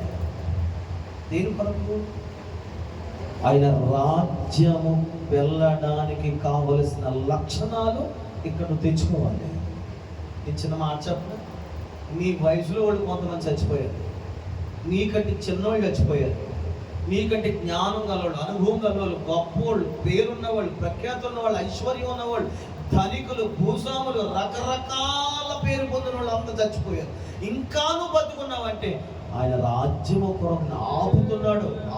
దేని కొరకు? ఆయన రాజ్యము వెళ్ళడానికి కావలసిన లక్షణాలు ఇక్కడ తెచ్చుకోవాలి. నేను చిన్న మాట చెప్పను, నీ వయసులో వాళ్ళు కొంతమంది చచ్చిపోయారు, నీకంటే చిన్నవాళ్ళు చచ్చిపోయారు, నీకంటే జ్ఞానం గలవాళ్ళు, అనుభవం గలవాళ్ళు, గొప్పవాళ్ళు, పేరున్నవాళ్ళు, ప్రఖ్యాతి ఉన్నవాళ్ళు, ఐశ్వర్యం ఉన్నవాళ్ళు, ధనికులు, భూస్వాములు, రకరకాల పేరు పొందిన వాళ్ళు అంతా చచ్చిపోయారు. ఇంకా నువ్వు బతుకున్నావంటే ఆయన రాజ్యము కొరకు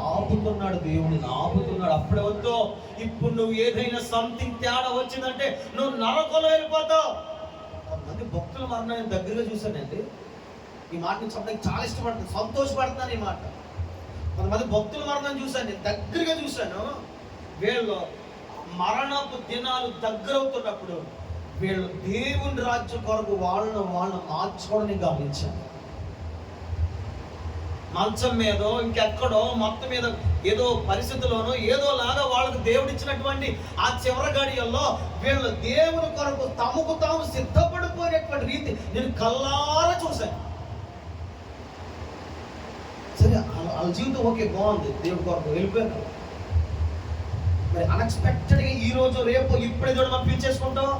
ఆపుతున్నాడు దేవుడిని ఆపుతున్నాడు. అప్పుడే వద్దు. ఇప్పుడు నువ్వు ఏదైనా సంథింగ్ తేడా వచ్చిందంటే నువ్వు నరకంలో వెళ్ళిపోతావు. కొంతమంది భక్తుల మరణం నేను దగ్గరగా చూశానండి. ఈ మాట నేను చెప్పడానికి చాలా ఇష్టపడుతుంది, సంతోషపడుతున్నాను ఈ మాట. కొంతమంది భక్తుల మరణం చూశాను, నేను దగ్గరగా చూశాను. వీళ్ళు మరణపు దినాలు దగ్గర అవుతున్నప్పుడు వీళ్ళు దేవుని రాజ్యం కొరకు వాళ్ళను మార్చుకోవడం నేను గమనించాను. మంచం మీదో ఇంకెక్కడో మొత్తం మీద ఏదో పరిస్థితుల్లోనో ఏదో లాగా వాళ్ళకు దేవుడు ఇచ్చినటువంటి ఆ చివరి గడియల్లో వీళ్ళు దేవుని కొరకు తమకు తాము సిద్ధపడిపోయినటువంటి రీతి నేను కల్లారా చూశాను. సరే, వాళ్ళ జీవితం ఓకే, బాగుంది, దేవుడి కొరకు వెళ్ళిపోయారు. మరి అన్ఎక్స్పెక్టెడ్గా ఈ రోజు రేపు ఇప్పుడే చూడ మనం పిలిచేసుకుంటాం,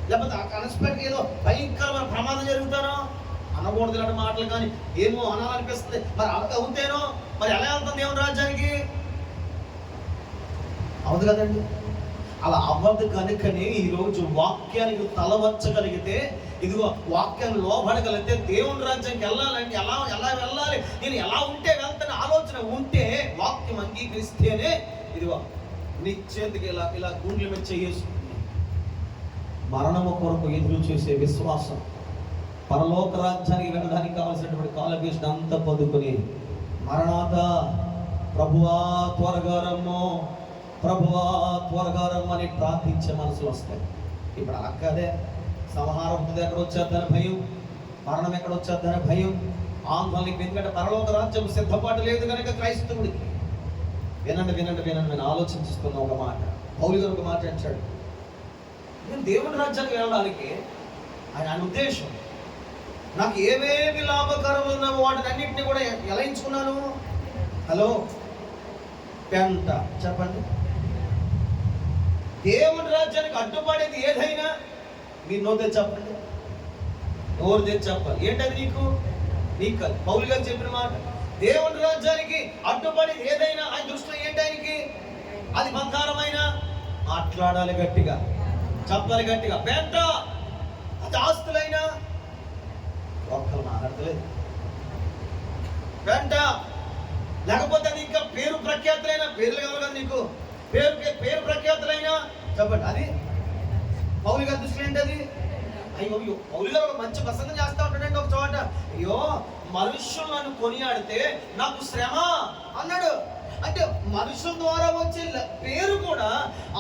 లేకపోతే అన్ఎక్స్పెక్టెడ్ ఏదో భయంకరమైన ప్రమాదం జరుగుతానో, అనకూడదు ఇలాంటి మాటలు, కానీ ఏమో అనాలనిపిస్తుంది. మరి అలా అవుతేనో మరి ఎలా వెళ్తుంది దేవుని రాజ్యానికి? అవదు కదండి. అలా అవ్వదు కనుకనే ఈరోజు వాక్యానికి తల వంచగలిగితే, ఇదిగో వాక్యాన్ని లోబడగలిగితే దేవుని రాజ్యానికి వెళ్ళాలంటే ఎలా వెళ్ళాలి, నేను ఎలా ఉంటే వెళ్తాను ఆలోచన ఉంటే, వాక్యం అంగీకరిస్తేనే ఇదిగో నిశ్చేతికి ఇలా గుండెల మీద చేసుకుంది. మరణము కొరకు ఎదురు చూసే విశ్వాసం, పరలోక రాజ్యానికి వెళ్ళడానికి కావాల్సినటువంటి క్వాలిఫికేషన్ అంతా పొందుకొని మరణాత ప్రభువా త్వరగా రమ్ము, ప్రభువా త్వరగా రమ్ము అని ప్రార్థించే మనసులు వస్తాయి. ఇప్పుడు అలా కాదే. సంహారం ఎక్కడ వచ్చేద్దని భయం, మరణం ఎక్కడ వచ్చేద్దని భయం, ఆందోళనకి. ఎందుకంటే పరలోక రాజ్యం సిద్ధపాటు లేదు కనుక క్రైస్తవుడికి. వినండి నేను ఆలోచిస్తున్న ఒక మాట. పౌలు గారు ఒక మాట అంటాడు, నేను దేవుని రాజ్యానికి వెళ్ళడానికి ఆయన ఉద్దేశం, నాకు ఏమేమి లాభకరములు ఉన్నావో వాటిని అన్నింటినీ కూడా ఎలా ఎంచుకున్నాను? హలో, పెంట చెప్పండి. దేవుని రాజ్యానికి అడ్డుపడేది ఏదైనా మీరు నోరు తెచ్చి చెప్పండి, నోరు తెచ్చి చెప్పాలి. ఏంటది? నీకు కాదు, పౌలు గారు చెప్పిన మాట. దేవుని రాజ్యానికి అడ్డుపడేది ఏదైనా ఆయన దృష్టిలో ఏంటి? ఆయనకి అది బంగారమైన మాట్లాడాలి గట్టిగా, చెప్పాలి గట్టిగా. పెంట అది ఆస్తులైనా ఒక్కరు మాట్లాడతలేదు. వెంట లేకపోతే అది ఇంకా పేరు ప్రఖ్యాతులైనా, పేర్లు కావాలి కదా నీకు, పేరు ప్రఖ్యాతులైనా చెప్పండి. అది పౌలు గారి దృష్టిలో ఏంటి? అది అయ్యో, పౌలు గారు ఒక మంచి ప్రసంగం చేస్తూ ఉంటాడండి ఒక చోట. అయ్యో, మనుషులు నన్ను కొనియాడితే నాకు శ్రమ అన్నాడు. అంటే మనుషుల ద్వారా వచ్చే పేరు కూడా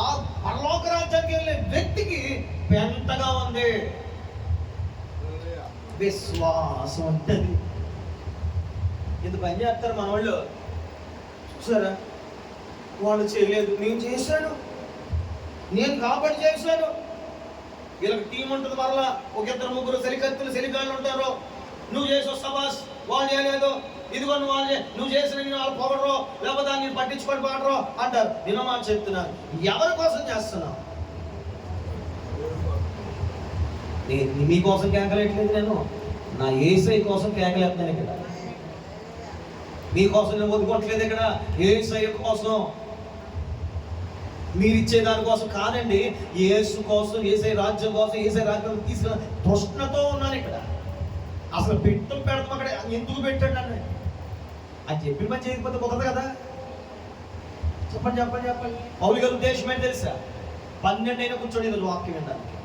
ఆ పరలోక రాజ్యానికి వెళ్ళే వ్యక్తికి పెంటగా ఉంది. విశ్వాసం ఉంటుంది. ఎందుకు పని చేస్తారు మన వాళ్ళు? చూసారా, వాళ్ళు చేయలేదు, నేను చేశాను, నేను కాబట్టి చేశాను. వీళ్ళకి టీం ఉంటుంది, మరలా ఒక ఇద్దరు ముగ్గురు సెలిగాళ్ళు ఉంటారు. నువ్వు చేసి వస్తావాస్, వాళ్ళు చేయలేదు, ఇదిగో నువ్వు చేసిన వాళ్ళు పొగడరు, లేకపోతే దాన్ని పట్టించుకొని పాడరు అంటారు. నేను మాట చెప్తున్నాను, ఎవరి కోసం చేస్తున్నావు? మీకోసం కేకలేట్లేదు, నేను నా యేసై కోసం కేకలేస్తున్నాను. ఇక్కడ మీకోసం నేను ఒదుకోవట్లేదు, ఇక్కడ యేసై కోసం, మీరిచ్చే దానికోసం కాదండి. యేసు కోసం, యేసై రాజ్యం కోసం, యేసై రాజ్యం తీసుకున్న తృష్ణతో ఉన్నాను ఇక్కడ. అసలు పెడతాం అక్కడ, ఎందుకు పెట్టాడు నన్ను అని చెప్పిన పని చేయకపోతే కుదరదు కదా. చెప్పండి. పౌలు గారి ఉద్దేశం ఏంటి తెలుసా? 12 అయినా కూర్చొని ఈరోజు వాక్యం వినడానికి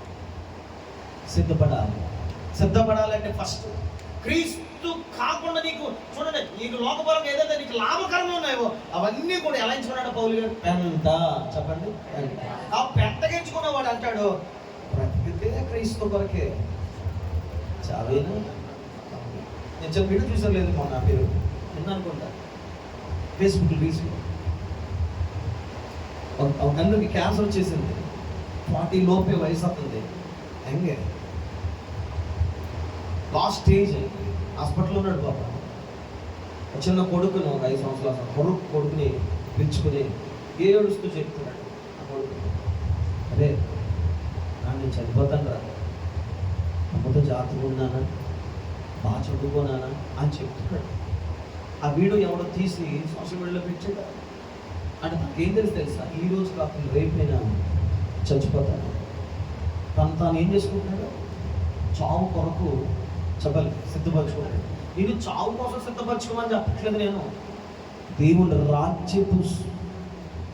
సిద్ధపడాలంటే ఫస్ట్ క్రీస్తు కాకుండా నీకు చూడండి, నీకు లోకపరంగా ఏదైతే నీకు లాభకరంగా ఉన్నాయో అవన్నీ కూడా ఎలా ఎంచుకున్నాడు పౌలు గారు? పెంట. చెప్పండి. ఆ పెంటగా ఎంచుకున్నవాడు అంటాడు, బ్రతికితే క్రీస్తు కొరకే, చావేనా నేను చెప్పి వీడియో చూసారు లేదు మొన్న మీరు అనుకుంటా ఫేస్బుక్ రీల్స్ ఒక తండ్రికి క్యాన్సర్ వచ్చేసింది, 40 లోపే వయసు అవుతుంది, హంగే లాస్ట్ స్టేజ్, హాస్పిటల్లో ఉన్నాడు పాప. చిన్న కొడుకును, ఒక 5 సంవత్సరాల కొడుకుని పిలుచుకుని ఏడుస్తూ చెప్తున్నాడు ఆ కొడుకు, అరే నేను చనిపోతాను రా, అమ్మతో జాగ్రత్తగా ఉన్నానా, బాగా చదువుకోనానా అని చెప్తున్నాడు. ఆ వీడియో ఎవడో తీసి సోషల్ మీడియాలో పెట్టాడు. అంటే నాకేం తెలుసా, ఈ రోజు కాకుండా రేపైనా చచ్చిపోతాను. తాను ఏం చేసుకుంటున్నాడు, చావు కొరకు చెప్పాలి సిద్ధపరచుకున్నాడు. నేను చావు కోసం సిద్ధపరచుకోమని చెప్పట్లేదు, నేను దేవుని రాజ్యపు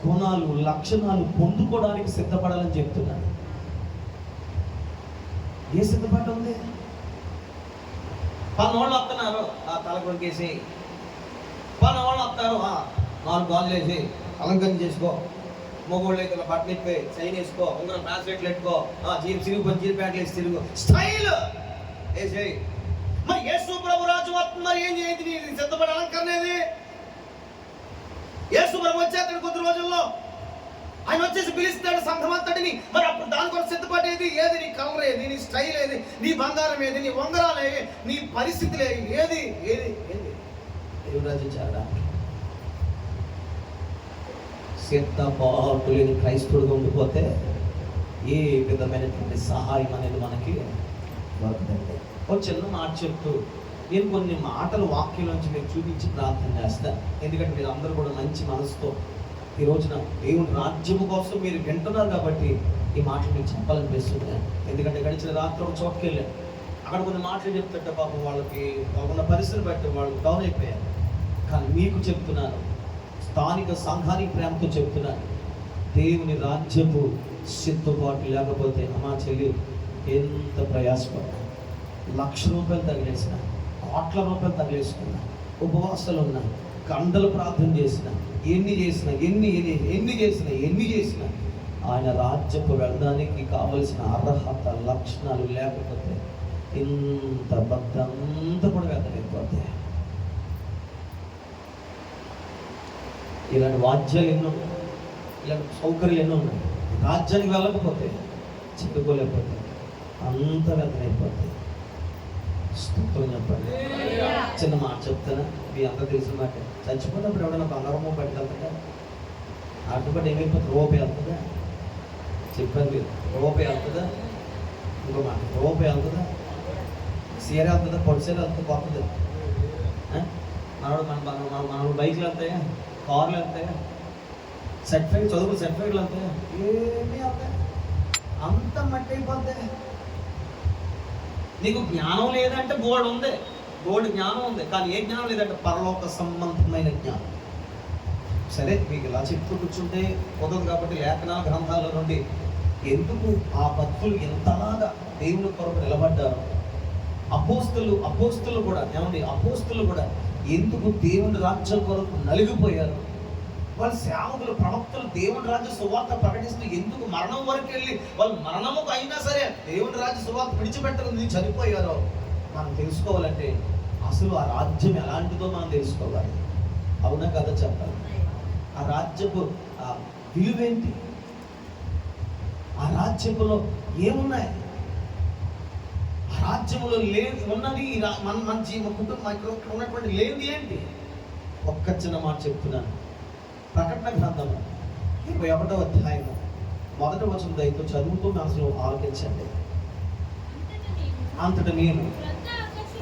గుణాలు లక్షణాలు పొందుకోవడానికి సిద్ధపడాలని చెప్తున్నాను. ఏ సిద్ధపాటు ఉంది? పన్నోళ్ళు వస్తున్నారు, ఆ తల కొరికేసి, పన్నోళ్ళు వస్తారు, 4 గాజులు వేసి అలంకరణ చేసుకో, మొగోళ్ళు అయితే బట్టలు ఇప్పి చైన్ వేసుకో, ఉంగరం బ్రాస్లెట్లు పెట్టుకో, సిరుగు పంచి ప్యాంట్లు వేసి తిరుగు స్టైల్ వేసేయి. మరి యేసు ప్రభు రాజు మరి ఏం చేయండి, నీ సిద్ధపడి అలంకరణ ఏది? యేసు ప్రభు వచ్చేస్తాడు కొద్ది రోజుల్లో, ఆయన వచ్చేసి పిలుస్తాడు సంఘం అంతటిని. మరి అప్పుడు దాని కొరకు సిద్ధపడేది ఏది? నీ కలర్ ఏది, నీ స్టైల్ ఏది, నీ బంగారం ఏది, నీ ఉంగరాలు ఏది, నీ పరిస్థితులు ఏది ఏది ఏది దేవురాజు చేరడానికి సిద్ధపాటు లేని క్రైస్తవుడిగా ఉండిపోతే ఏ విధమైనటువంటి సహాయం అనేది మనకి దొరకదండి. ఒక చిన్న మాట చెప్తూ నేను కొన్ని మాటలు వాక్యంలోంచి మీకు చూపించి ప్రార్థన చేస్తాను. ఎందుకంటే మీరు అందరూ కూడా మంచి మనసుతో ఈ రోజున దేవుని రాజ్యము కోసం మీరు వింటున్నారు కాబట్టి ఈ మాటలు మీకు చెప్పాలనిపిస్తుంది. ఎందుకంటే గడిచిన రాత్రి ఒక చోటుకి వెళ్ళాను, అక్కడ కొన్ని మాటలు చెప్తుంటే పాపం వాళ్ళకి ఉన్న పరిస్థితిని బట్టి వాళ్ళు డౌన్ అయిపోయారు. కానీ మీకు చెప్తున్నాను, స్థానిక సంఘానికి ప్రేమతో చెప్తున్నాను, దేవుని రాజ్యపు సిద్ధపాటు లేకపోతే అమ్మా చెల్లి ఎంత ప్రయాసపడ్డా, ₹1,00,000 తగిలేసిన, కోట్ల రూపాయలు తగిలేసుకున్నా, ఉపవాసాలు ఉన్నా, గంటలు ప్రార్థన చేసిన, ఎన్ని చేసినా ఆయన రాజ్యపు వెళ్ళడానికి కావలసిన అర్హత లక్షణాలు లేకపోతే ఇంత బద్దంతా కూడా వెళ్ళలేకపోతే. ఇలాంటి వాద్యాలు ఎన్నో, ఇలాంటి సౌకర్యాలు ఎన్నో ఉన్నాయి. రాజ్యానికి వెళ్ళకపోతే, చెప్పుకోలేకపోతే అంత వ్యర్థమైపోతుంది. స్తోత్రం చెప్పండి. చిన్న మాట చెప్తానా, మీ అంతా తెలిసిన మాట. చచ్చిపోయినప్పుడు ఎవడన్నా బంగారమో పట్టుకెళ్తుందా? అటుపడి ఏమైపోతుంది? రూపాయి వెళ్తుందా? చెప్పారు మీరు, రూపాయి వెళ్తుందా? ఇంకో మాట, రూపాయి వెళ్తుందా? సీర వెళ్తుందా? పొడి సీర వెళ్తుంది, పోతుంది. మన బైక్లు వెళ్తాయా? కార్లు వెళ్తాయా? చదువు సర్టిఫికెట్లు వెళ్తాయా? ఏమీ వెళ్తాయి, అంత మట్టి అయిపోతాయి. నీకు జ్ఞానం లేదంటే బోర్డు జ్ఞానం ఉంది, కానీ ఏ జ్ఞానం లేదంటే పరలోక సంబంధమైన జ్ఞానం. సరే, మీకు ఇలా చెప్తూ కూర్చుంటే కుదరదు కాబట్టి లేఖనాల గ్రంథాల నుండి ఎందుకు ఆ భక్తులు ఎంతలాగా దేవుని కొరకు నిలబడ్డారు, అపోస్తులు కూడా ఏమండి, అపోస్తులు కూడా ఎందుకు దేవుని రాజ్యం కొరకు నలిగిపోయారు, వాళ్ళ సేవకులు ప్రవక్తలు దేవుని రాజ్య సువార్త ప్రకటిస్తూ ఎందుకు మరణం వరకు వెళ్ళి వాళ్ళు మరణముకు అయినా సరే దేవుని రాజ్య సువార్త విడిచిపెట్టకుండా చనిపోయారో మనం తెలుసుకోవాలంటే అసలు ఆ రాజ్యం ఎలాంటిదో మనం తెలుసుకోవాలి. అవునా కదా చెప్పాలి. ఆ రాజ్యపు విలువేంటి, ఆ రాజ్యములో ఏమున్నాయి, ఆ రాజ్యములో ఉన్నది మన కుటుంబం ఉన్నటువంటి లేనిది ఏంటి? ఒక్క చిన్న మాట చెప్తున్నాను. ప్రకటన గ్రంథము 21వ అధ్యాయము 1వ వచనం దయతో చదువుతూ మనసులో ఆలోచించండి. అంతటా నేను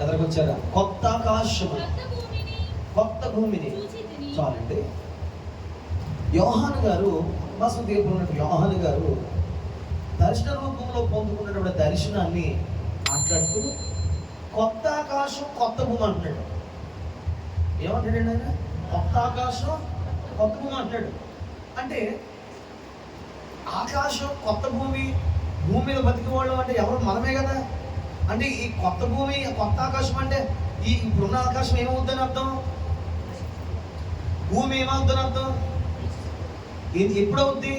ఎదరకొచ్చారా కొత్త ఆకాశము కొత్త భూమిని. చాలండి. యోహాను గారు, అబ్బాసు దేవుడు ఉన్నట్టు యోహాను గారు దర్శన రూపంలో పొందుకున్నటువంటి దర్శనాన్ని మాట్లాడుతూ కొత్త ఆకాశం కొత్త భూమి అంటున్నాడు. ఏమంటాడండి ఆయన? కొత్త ఆకాశం కొత్త భూమి అంటాడు. అంటే ఆకాశం కొత్త భూమి, భూమి మీద బతికేవాళ్ళు అంటే ఎవరు? మనమే కదా. అంటే ఈ కొత్త భూమి కొత్త ఆకాశం అంటే ఈ ఇప్పుడున్న ఆకాశం ఏమవుద్దని అర్థం, భూమి ఏమవుద్దని అర్థం, ఎప్పుడు అవుద్ది,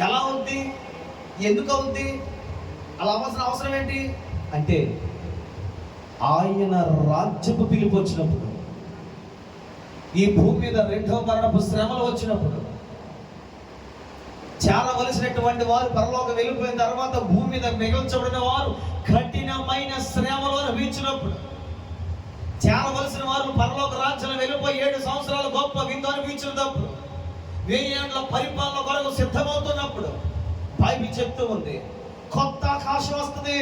ఎలా అవుద్ది, ఎందుకు అవుద్ది, అలా అవ్వాల్సిన అవసరం ఏంటి అంటే ఆయన రాజ్యపు పిలుపు వచ్చినప్పుడు, ఈ భూమి మీద రెండవ మరణపు శ్రమలు వచ్చినప్పుడు, చాలవలసినటువంటి వారు పరలోకం వెళ్ళిపోయిన తర్వాత భూమి మీద మిగల్చబడిన వారు కఠినమైన శ్రమలు అనుభవించినప్పుడు, చాలవలసిన వారు పరలోక రాజ్యంలో వెళ్ళిపోయి 7 సంవత్సరాలు గొప్ప విందు అనుభవించినప్పుడు, 1000 ఏళ్ల పరిపాలన కొరకు సిద్ధమవుతున్నప్పుడు బైబిల్ చెప్తూ ఉంది, కొత్త ఆకాశం వస్తుంది.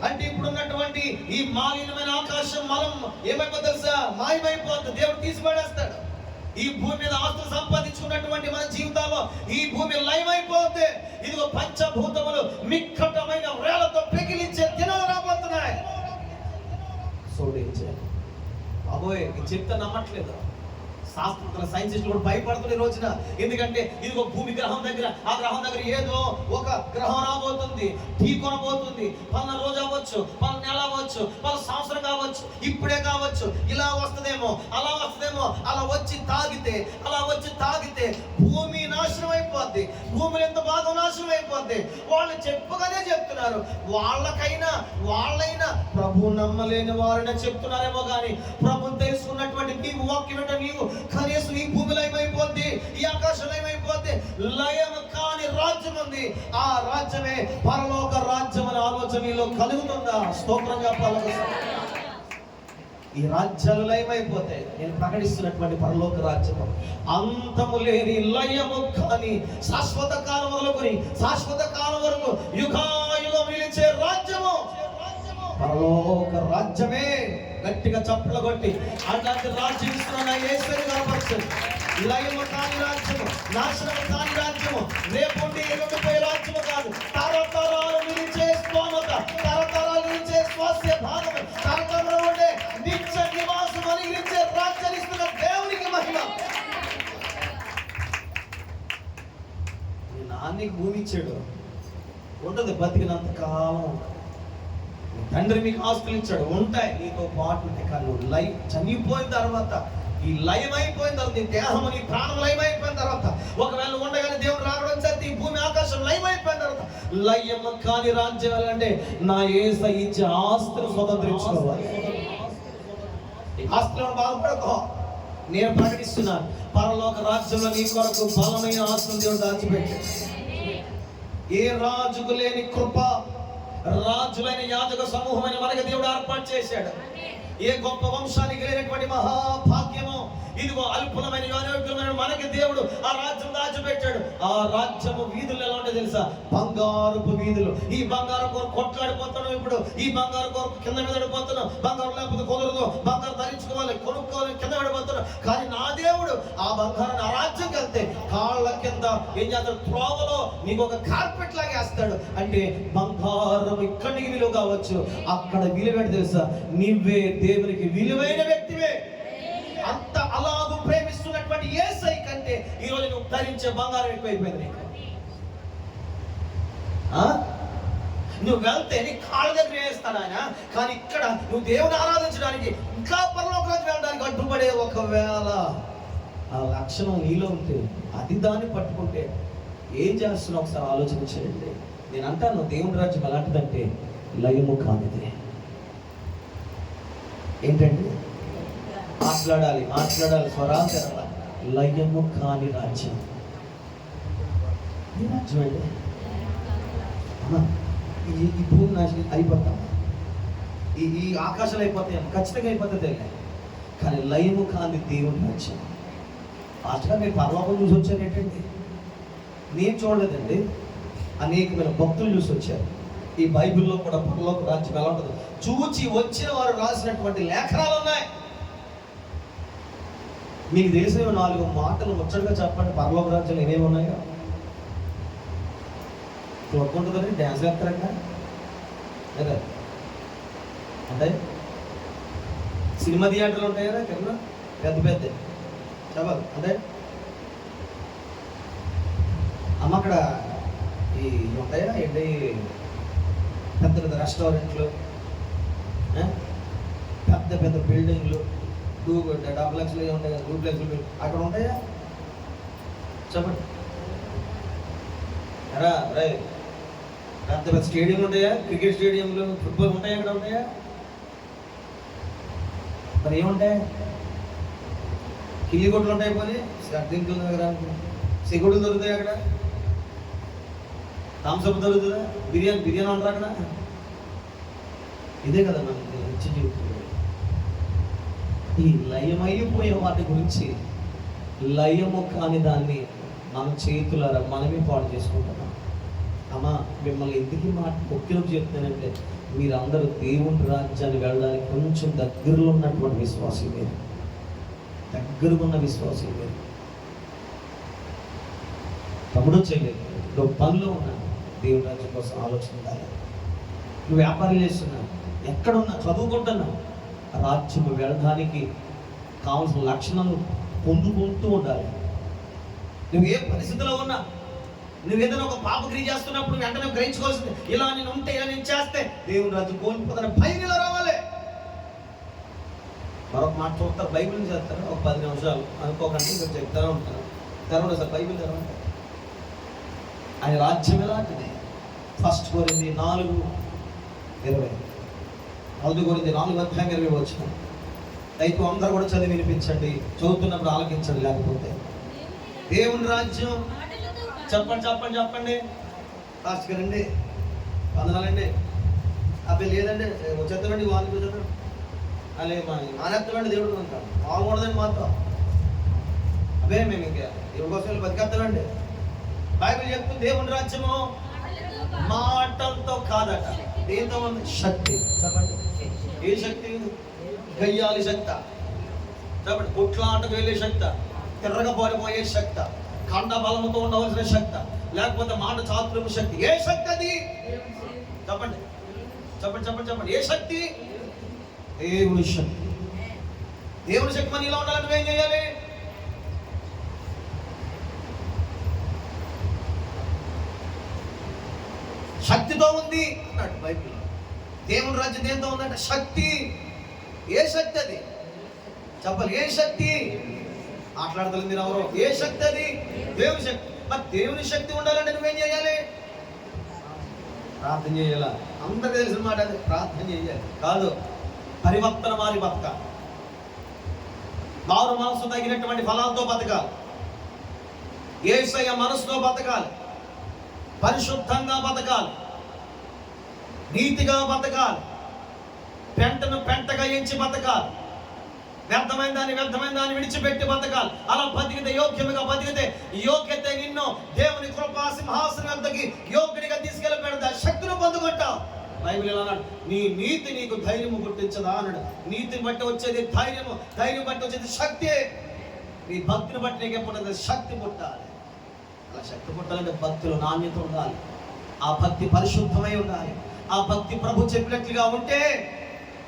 అంటే ఇప్పుడున్నటువంటి ఈ మాలిన్యమైన ఆకాశం మనం ఏమైపోతుంది తెలుసా? మాయమైపోతుంది. దేవుడు తీసిపడేస్తాడు. ఈ భూమి మీద ఆస్తులు సంపాదించుకున్నటువంటి మన జీవితాల్లో ఈ భూమి లయమైపోతే ఇదిగో పంచభూతములు మిక్కటమైన వేళతో పెకిలించే దినాలు రాబోతున్నాయి. సోడించే అబోయ్, నీ చెప్తే నమ్మట్లేదు. శాస్త్రవేత్తలు, సైంటిస్టులు కూడా భయపడుతున్న ఈ రోజున. ఎందుకంటే ఇదిగో భూమి గ్రహం దగ్గర, ఆ గ్రహం దగ్గర ఏదో ఒక గ్రహం రాబోతుంది, ఢీ కొనబోతుంది. పలానా రోజు అవ్వచ్చు, పలానా నెల అవ్వచ్చు, పలానా సంవత్సరం కావచ్చు, ఇప్పుడే కావచ్చు, ఇలా వస్తుందేమో, అలా వస్తుందేమో. అలా వచ్చి తాగితే భూమి నాశనం అయిపోద్ది. భూమిని ఎంత బాగా నాశనం అయిపోద్ది. వాళ్ళు చెప్పగానే చెప్తున్నారు. వాళ్ళైనా ప్రభు నమ్మలేని వారైనా చెప్తున్నారేమో కానీ ప్రభుని తెలుసుకున్నటువంటి నీవు, వాక్యం ఏంటో నీవు, కనీసం ఈ భూమి లయమైపోద్ది, ఈ ఆకాశం లయమైపోద్ది. లయం కాని రాజ్యం ఉంది. ఆ రాజ్యమే పరలోక రాజ్యం అనే ఆలోచన నీలో కలుగుతుందా? స్తోత్రం చెప్పాలి. ఈ రాజ్యాలు లయమైపోతే నేను ప్రకటిస్తున్నటువంటి పరలోక రాజ్యము అంతము లేని, లయము కాని, శాశ్వత కాలం మొదలుకొని శాశ్వత కాలం వరకు యుగాయుగం నిలిచే రాజ్యము పరలోక రాజ్యమే. గట్టిగా చప్పట్లు కొట్టి అలాంటి రాజ్యం ఇస్తున్నా యేసుని కనపరచు. లయము కాని రాజ్యము, నాశనము కాని రాజ్యము, రేపుండి ఎరుడిపోయే రాజ్యము కాదు. తరతరాలు నిలిచే స్తోమత, తరతరాలు నిలిచే స్వాస్థ్య భాగము, తరతరంలో ఉండే నిత్య నివాసం అనుగ్రహించే రాజ్యాన్ని ఇస్తున్న దేవునికి మహిమ. నీ నాన్నకి భూమి ఇచ్చాడు, ఉంటుంది బతికినంత కాలం. తండ్రి మీకు ఆస్తులు ఇచ్చాడు, ఉంటాయి నీతో పాటు ఉంటాయి. కానీ చనిపోయిన తర్వాత, ఈ లయం అయిపోయిన తర్వాత, నీ దేహం, నీ ప్రాణం లయం అయిపోయిన తర్వాత, ఒకవేళ ఉండగానే దేవుడు రావడం చేస్తే ఈ భూమి ఆకాశం లయం అయిపోయిన తర్వాత లయం కాని రాజ్యం అంటే నా యేసయ్య ఇచ్చే ఆస్తులు స్వతంత్రించుకోవాలి. ఆస్తులను బాగుపడకో. నేను ప్రకటిస్తున్నాను, పరలోక రాజ్యంలో నీ కొరకు బలమైన ఆస్తులు దేవుడు దాచిపెట్టాడు. ఏ రాజుకు లేని కృప రాజులైన యాజక సమూహమైన మనకి దేవుడు ఏర్పాటు చేశాడు. ఏ గొప్ప వంశానికి లేనటువంటి మహాభాగ్యము ఇదిగో అల్పులమైన యోగ్యమైన మనకి దేవుడు ఆ రాజ్యం దాచిపెట్టాడు. ఆ రాజ్యము వీధులు ఎలా ఉంటాయి తెలుసా? బంగారపు వీధులు. ఈ బంగారం కొరకు కొట్లాడిపోతున్నాం. ఇప్పుడు ఈ బంగారం కొరకు కింద మీద పడిపోతున్నాం. బంగారం లేకపోతే కుదరదు, బంగారం ధరించుకోవాలి, కొనుక్కోవాలి, కింద పడిపోతున్నాం. కానీ నా దేవుడు ఆ బంగారాన్ని, ఆ రాజ్యంకి వెళ్తే కాళ్ళ కింద ఏం చేస్తాడు? త్రోవలో నీకు ఒక కార్పెట్ లాగా వేస్తాడు. అంటే బంగారం ఇక్కడికి విలువ కావచ్చు, అక్కడ విలువ తెలుసా? నీవే దేవునికి విలువైన వ్యక్తివే. అంత అలాగూ ప్రేమిస్తున్నటువంటి యేసయ్య కంటే ఈరోజు నువ్వు ధరించే బంగారం ఎక్కువైపోయింది నీకు. నువ్వు వెళ్తే నీ కాళ్ళ దగ్గర వేస్తాడు ఆయన. కానీ ఇక్కడ నువ్వు దేవుని ఆరాధించడానికి, ఇంకా పరలోక రాజ్యం వెళ్ళడానికి అడ్డుపడే ఒకవేళ ఆ లక్షణం నీలో ఉంటే, అది దాన్ని పట్టుకుంటే ఏం చేస్తున్నావు ఒకసారి ఆలోచన చేయండి. నేను అంటాను, దేవుని రాజ్యం ఎలాంటిదంటే లయము కానిది. ఏంటంటే మాట్లాడాలి స్వరాలు తెరవాలి. లయము కాని రాజ్యం. ఈ రాజ్యం అంటే ఈ భూమి నాశనం అయిపోతాం, ఈ ఆకాశాలు అయిపోతాయి, ఖచ్చితంగా అయిపోతుంది. కానీ లయము కాని దేవుని రాజ్యం. అసలు మీరు పరలోకం చూసి వచ్చారు ఏంటండి? నేను చూడలేదండి, అనేకమైన భక్తులు చూసి వచ్చారు. ఈ బైబిల్లో కూడా పరలోక రాజ్యం ఎలా ఉంటుంది చూచి వచ్చిన వారు రాసినటువంటి లేఖనాలు ఉన్నాయి. మీకు తెలిసిన 4 మాటలు ముచ్చటగా చెప్పండి. పరలోక రాజ్యంలో ఏమేమి ఉన్నాయో చూడుకుంటుందని డ్యాన్స్ వేస్తారంట కదా, అంటే సినిమా థియేటర్లు ఉంటాయి కదా కింద పెద్ద చెప్పాలి. అంటే అమ్మ అక్కడ ఈ ఉంటాయా ఏంటి పెద్ద రెస్టారెంట్లు, పెద్ద బిల్డింగ్లు, 2 లక్షలు ఉంటాయి కదా, 2 లక్షలు అక్కడ ఉంటాయా చెప్పండి. రే పెద్ద స్టేడియంలు ఉంటాయా? క్రికెట్ స్టేడియంలు, ఫుట్బాల్ ఉంటాయా? అక్కడ ఉంటాయా? మరి ఏముంటాయి? కిల్లి కొట్లు ఉంటాయి, పోనీ డ్రింకుల దగ్గర సిగుడులు దొరుకుతాయి, అక్కడ థమ్సప్ దొరుకుతుందా, బిర్యానీ ఉంటారు అక్కడ. ఇదే కదా మనకి మంచి జీవితం. ఈ లయమైపోయే వాటి గురించి, లయము కాని దాన్ని మన చేతులారా మనమే పాడు చేసుకుంటున్నాం. అమ్మా, మిమ్మల్ని ఎందుకు మాట ఒక్కిలోకి చెప్తానంటే, మీరందరూ దేవుని రాజ్యాన్ని వెళ్ళడానికి కొంచెం దగ్గరలో ఉన్నటువంటి విశ్వాసం మీరు, దగ్గరగా ఉన్న విశ్వాసం మీరు. తమ్ముడు చేయలేదు, నువ్వు పనిలో ఉన్నా దేవుని రాజ్యం కోసం ఆలోచన ఉండాలి. నువ్వు వ్యాపారం చేస్తున్నా, ఎక్కడున్నా చదువుకుంటున్నా, రాజ్యం వెళ్ళడానికి కావాల్సిన లక్షణాలు పొందుకుంటూ ఉండాలి. నువ్వు ఏ పరిస్థితిలో ఉన్నా, నువ్వు ఏదైనా ఒక పాపక్రియ చేస్తున్నప్పుడు వెంటనే గ్రహించుకోవాల్సింది, ఇలా నేను ఉంటే, ఇలా నేను చేస్తే దేవుని రాజ్యం కోల్పోతాను భయం ఇలా రావాలి. మరొక మాట చూస్తారు, బైబిల్ చేస్తారు ఒక 10 నిమిషాలు అనుకోకండి, ఇంకా చెప్తానే ఉంటాను. తెరవండి సార్ బైబిల్ తెరవండి. ఆయన రాజ్యం ఎలాంటిది? 1 కొరింథీ 4:20, 1 కొరింథీ 4:20 వచ్చిన అయితే అందరూ కూడా చదివి వినిపించండి, చదువుతున్నప్పుడు ఆలకించండి. లేకపోతే దేవుని రాజ్యం చెప్పండి చెప్పండి చెప్పండి. లాస్ట్కి రండి, వందనాలండి. అబ్బాయి లేదండి వచ్చేస్తామండి, వాళ్ళకి వచ్చేస్తాం అలే మానేస్తామండి. దేవుడు అంటాం బాగుండదండి మాతో. అదే మేము ఇంకా దేవుడి కోసం బతికేస్తామండి. బైబిల్ చెప్తుంది దేవుని రాజ్యము మాటలతో కాదట, దేంతో ఉంది? శక్తి. చెప్పండి, ఏ శక్తి? గయ్యాలి శక్తి. చెప్పండి, కొట్లాటకు వెళ్ళే శక్తి, తిరగబోలిపోయే శక్తి, ఖండ బలముతో ఉండవలసిన శక్తి, లేకపోతే మాట చాతుర్యపు శక్తి. ఏ శక్తి అది? చెప్పండి చెప్పండి చెప్పండి చెప్పండి. ఏ శక్తి? దేవుని శక్తి. దేవుని శక్తి మనీలో ఉండాలని నువ్వేం చేయాలి? శక్తితో ఉంది అన్నాడు బైబిల్. దేవుని రాజ్యం దేంతో ఉందంటే శక్తి. ఏ శక్తి అది? చెప్పాలి, ఏ శక్తి? మాట్లాడతారు మీరు ఎవరో. ఏ శక్తి అది? దేవుని శక్తి. మరి దేవుని శక్తి ఉండాలంటే నువ్వేం చేయాలి? ప్రార్థన చేయాలా? అందరికి తెలిసిన మాట అది, ప్రార్థన చేయాలి. కాదు, పరివర్తన మారి బతకాలి, మారు మనసు తగినటువంటి ఫలాలతో బతకాలి, యేసయ్య మనసుతో బతకాలి, పరిశుద్ధంగా బతకాలి, నీతిగా బతకాలి, పెంటను పెంటగా ఎంచి బతకాలి, వ్యర్థమైన దాన్ని విడిచిపెట్టి బతకాలి. అలా బతికితే, యోగ్యముగా బతికితే, యోగ్యత నిన్ను దేవుని కృపా సింహాసనం వద్దకి యోగ్యుడిగా తీసుకెళ్ళి పెడతా, శక్తిని పొందుకుంటావు. బైబిల్ ఎలా అన్నాడు? నీ నీతి నీకు ధైర్యము పుట్టించదా అన్నాడు. నీతిని బట్టి వచ్చేది ధైర్యము, ధైర్యం బట్టి వచ్చేది శక్తి. నీ భక్తిని బట్టి నీకు ఎప్పుడు శక్తి పుట్టాలి. అలా శక్తి పుట్టాలంటే భక్తిలో నాణ్యత ఉండాలి, ఆ భక్తి పరిశుద్ధమై ఉండాలి. ఆ భక్తి ప్రభు చెప్పినట్లుగా ఉంటే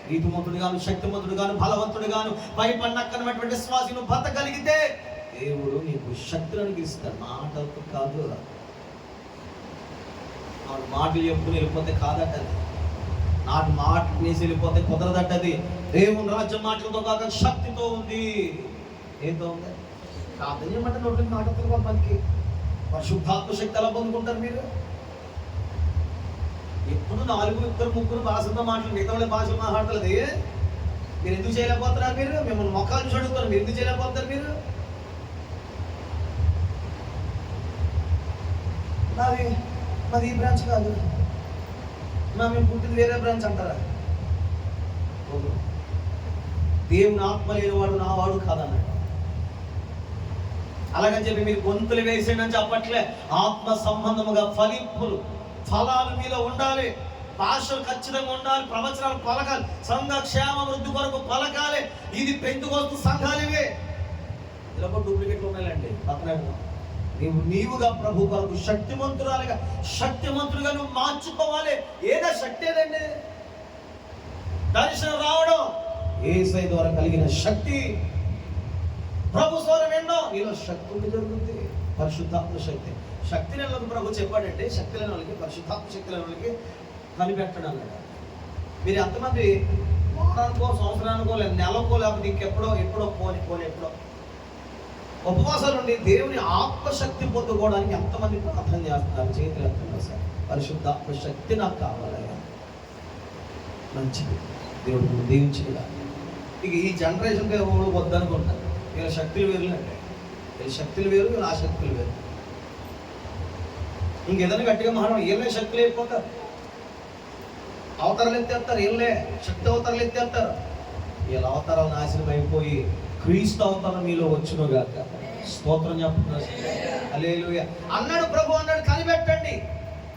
నీతిమంతుడు గాను, శక్తిమంతుడు గాను, బలవంతుడు గాను, భయపడినక్కనటువంటి శ్వాస నువ్వు బతకగలిగితే దేవుడు నీకు శక్తులను ఇస్తాడు. మాటలతో కాదు, నాడు మాటలు చెప్పుకుని వెళ్ళిపోతే కాదట, నాటి మాట వేసి వెళ్ళిపోతే కుదరదట్టది. దేవుని రాజ్యం మాటలతో కాక శక్తితో ఉంది. ఏంతో ఉంది? ప్రార్థన చేయమంటే నోటికి మాటలతో కొంతమందికి పరిశుద్ధాత్మ శక్తి ఎలా పొందుకుంటారు మీరు? ఎప్పుడు 4, 2, 3 భాషలతో మాట్లాడి మిగతా భాషలు మాట్లాడలేదు. మీరు ఎందుకు చేయలేకపోతున్నారు? మీరు మిమ్మల్ని మొక్కలు చూసి అడుగుతారు, మీరు ఎందుకు చేయలేకపోతారు? మీరు మాది ఈ బ్రాంచ్ కాదు, మేము పుట్టింది వేరే బ్రాంచ్ అంటారా? దేవుని ఆత్మ లేనివాడు నా వాడు కాదన్నాడు. అలాగని చెప్పి మీరు గొంతులు వేసేయని చెప్పట్లే. ఆత్మ సంబంధముగా ఫలింపులు, ఫలాలు మీలో ఉండాలి, భాషలు ఖచ్చితంగా ఉండాలి, ప్రవచనాలు పలకాలి, సంఘ క్షేమ వృద్ధి కొరకు పలకాలి. ఇది పెంతుకొస్తు సంఘాలు ఇవే. ఇలా డూప్లికేట్లు ఉన్నాయండి. పక్కన నీవుగా ప్రభు కొరకు శక్తిమంతురాలుగా, శక్తిమంతులుగా నువ్వు మార్చుకోవాలి. ఏదో శక్తి ఏదండి? దర్శనం రావడం, యేసయ్య ద్వారా కలిగిన శక్తి. ప్రభు స్వరం ఎన్నో నీలో శక్తి ఉండి జరుగుతుంది. పరిశుద్ధాత్మ శక్తి. శక్తి లేని వాళ్ళకి ప్రభు చెప్పాడంటే, శక్తి లేని వాళ్ళకి, పరిశుద్ధాత్మ శక్తి లేని వాళ్ళకి కనిపెట్టడం అన్నాడు. మీరు ఎంతమంది వారానికో, సంవత్సరానికో, లేదా నెలకో, లేకపోతే ఇంకెప్పుడో ఎప్పుడో పోని ఎప్పుడో ఉపవాసాలు ఉండి దేవుని ఆత్మశక్తి పొందుకోవడానికి ఎంతమంది ప్రార్థన చేస్తున్నారు? చేతులు ఎత్తున్నారు. సార్, పరిశుద్ధాత్మ శక్తి నాకు కావాలయ్యా. మంచిది, దేవుడు దీవించగా. ఇక ఈ జనరేషన్కి ఎవరు వద్దనుకుంటారు. వీళ్ళ శక్తులు వేరులంటే, వీళ్ళ శక్తులు వేరు, వీళ్ళ ఆసక్తులు వేరు. ఇంకేదైనా గట్టిగా మాట్లాడడం వీళ్ళే శక్తులు అయిపోతారు, అవతారాలు ఎత్తేస్తారు, వీళ్ళే శక్తి అవతారాలు ఎత్తేస్తారు. వీళ్ళ అవతారాలు నాశనం అయిపోయి క్రీస్తు అవతారం మీలో వచ్చునుగాక. స్తోత్రం చెప్తున్నారు. హల్లెలూయా అన్నాడు ప్రభు. అన్నాడు కనిపెట్టండి.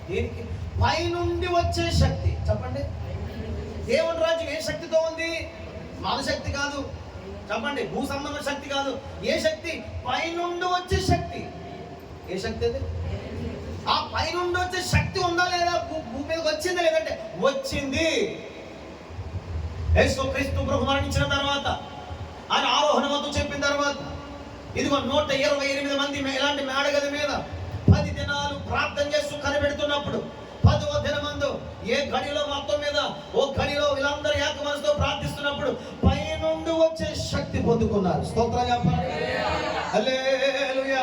దేనికి? పైనుండి వచ్చే శక్తి. చెప్పండి, దేవుని రాజ్యం ఏ శక్తితో ఉంది? మన శక్తి కాదు. చెప్పండి, భూ సంబంధ శక్తి కాదు. ఏ శక్తి? పైనుండి వచ్చే శక్తి. ఏ శక్తి అది? ఆ పైనుండి వచ్చే శక్తి ఉందా లేదా? భూమి మీదకి వచ్చిందా లేదంటే వచ్చింది. యేసు క్రీస్తు ప్రభు మరణించిన తర్వాత, ఆయన ఆరోహణ వద్దు చెప్పిన తర్వాత, ఇదిగో 128 మంది ఇలాంటి మేడగది మీద 10 దినాలు ప్రార్థన చేస్తూ కనిపెడుతున్నప్పుడు, 10వ దినమందు ఏ గడిలో మొత్తం మీద ఓ గడిలో వీళ్ళందరూ ఏక మనసుతో ప్రార్థిస్తున్నప్పుడు పైనుండి వచ్చే శక్తి పొందుకున్నారు. స్తోత్రం చెప్పండి. హల్లెలూయా.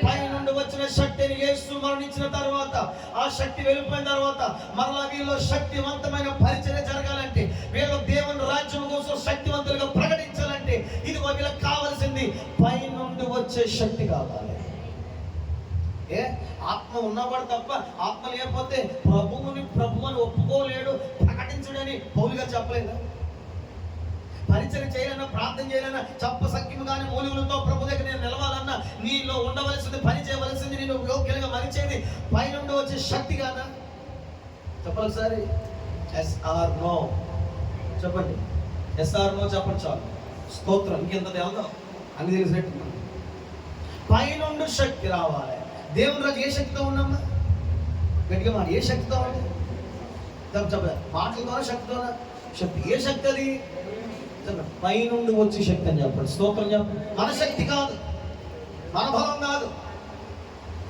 పైనుండి వచ్చిన శక్తిని యేసు మరణించిన తర్వాత, ఆ శక్తి వెళ్ళిపోయిన తర్వాత మరలా వీళ్ళు శక్తివంతమైన పరిచర్య జరగాలంటే, వీళ్ళు దేవుని రాజ్యం కోసం శక్తివంతులుగా ప్రకటించాలంటే, ఇది వీళ్ళకి కావాల్సింది పైనుండి వచ్చే శక్తి కావాలి. ఆత్మ ఉన్నవాడు తప్ప ఆత్మ లేకపోతే ప్రభువుని ఒప్పుకోలేడు, ప్రకటించడని పౌలుగా చెప్పలేదా? పరిచయం చేయాలన్నా, ప్రార్థన చేయాలన్నా, చెప్ప సఖ్యము కానీ మూలికలతో ప్రభు దగ్గర నేను నిలవాలన్నా, నీలో ఉండవలసింది, పని చేయవలసింది, నేను యోగ్యంగా మరిచేది పైనుండి వచ్చే శక్తి కాదా? చెప్పాలి సార్. ఎస్ ఆర్ నో చెప్పండి. ఎస్ ఆర్ నో చెప్పండి చాలు. స్తోత్రం. ఇంకెంత వెళ్దాం అన్ని తెలిసినట్టు. పైనుండి శక్తి రావాలి. దేవుని రాజు ఏ శక్తితో ఉన్నామా? గట్టిగా మాట. ఏ శక్తితో ఉంది? చెప్పండి. మాటల ద్వారా శక్తితోనా? శక్తి. ఏ శక్తి అది? పైనుండి వచ్చే శక్తి అని చెప్పండి. స్తోత్రం చెప్పండి. మన శక్తి కాదు, మన బలం కాదు,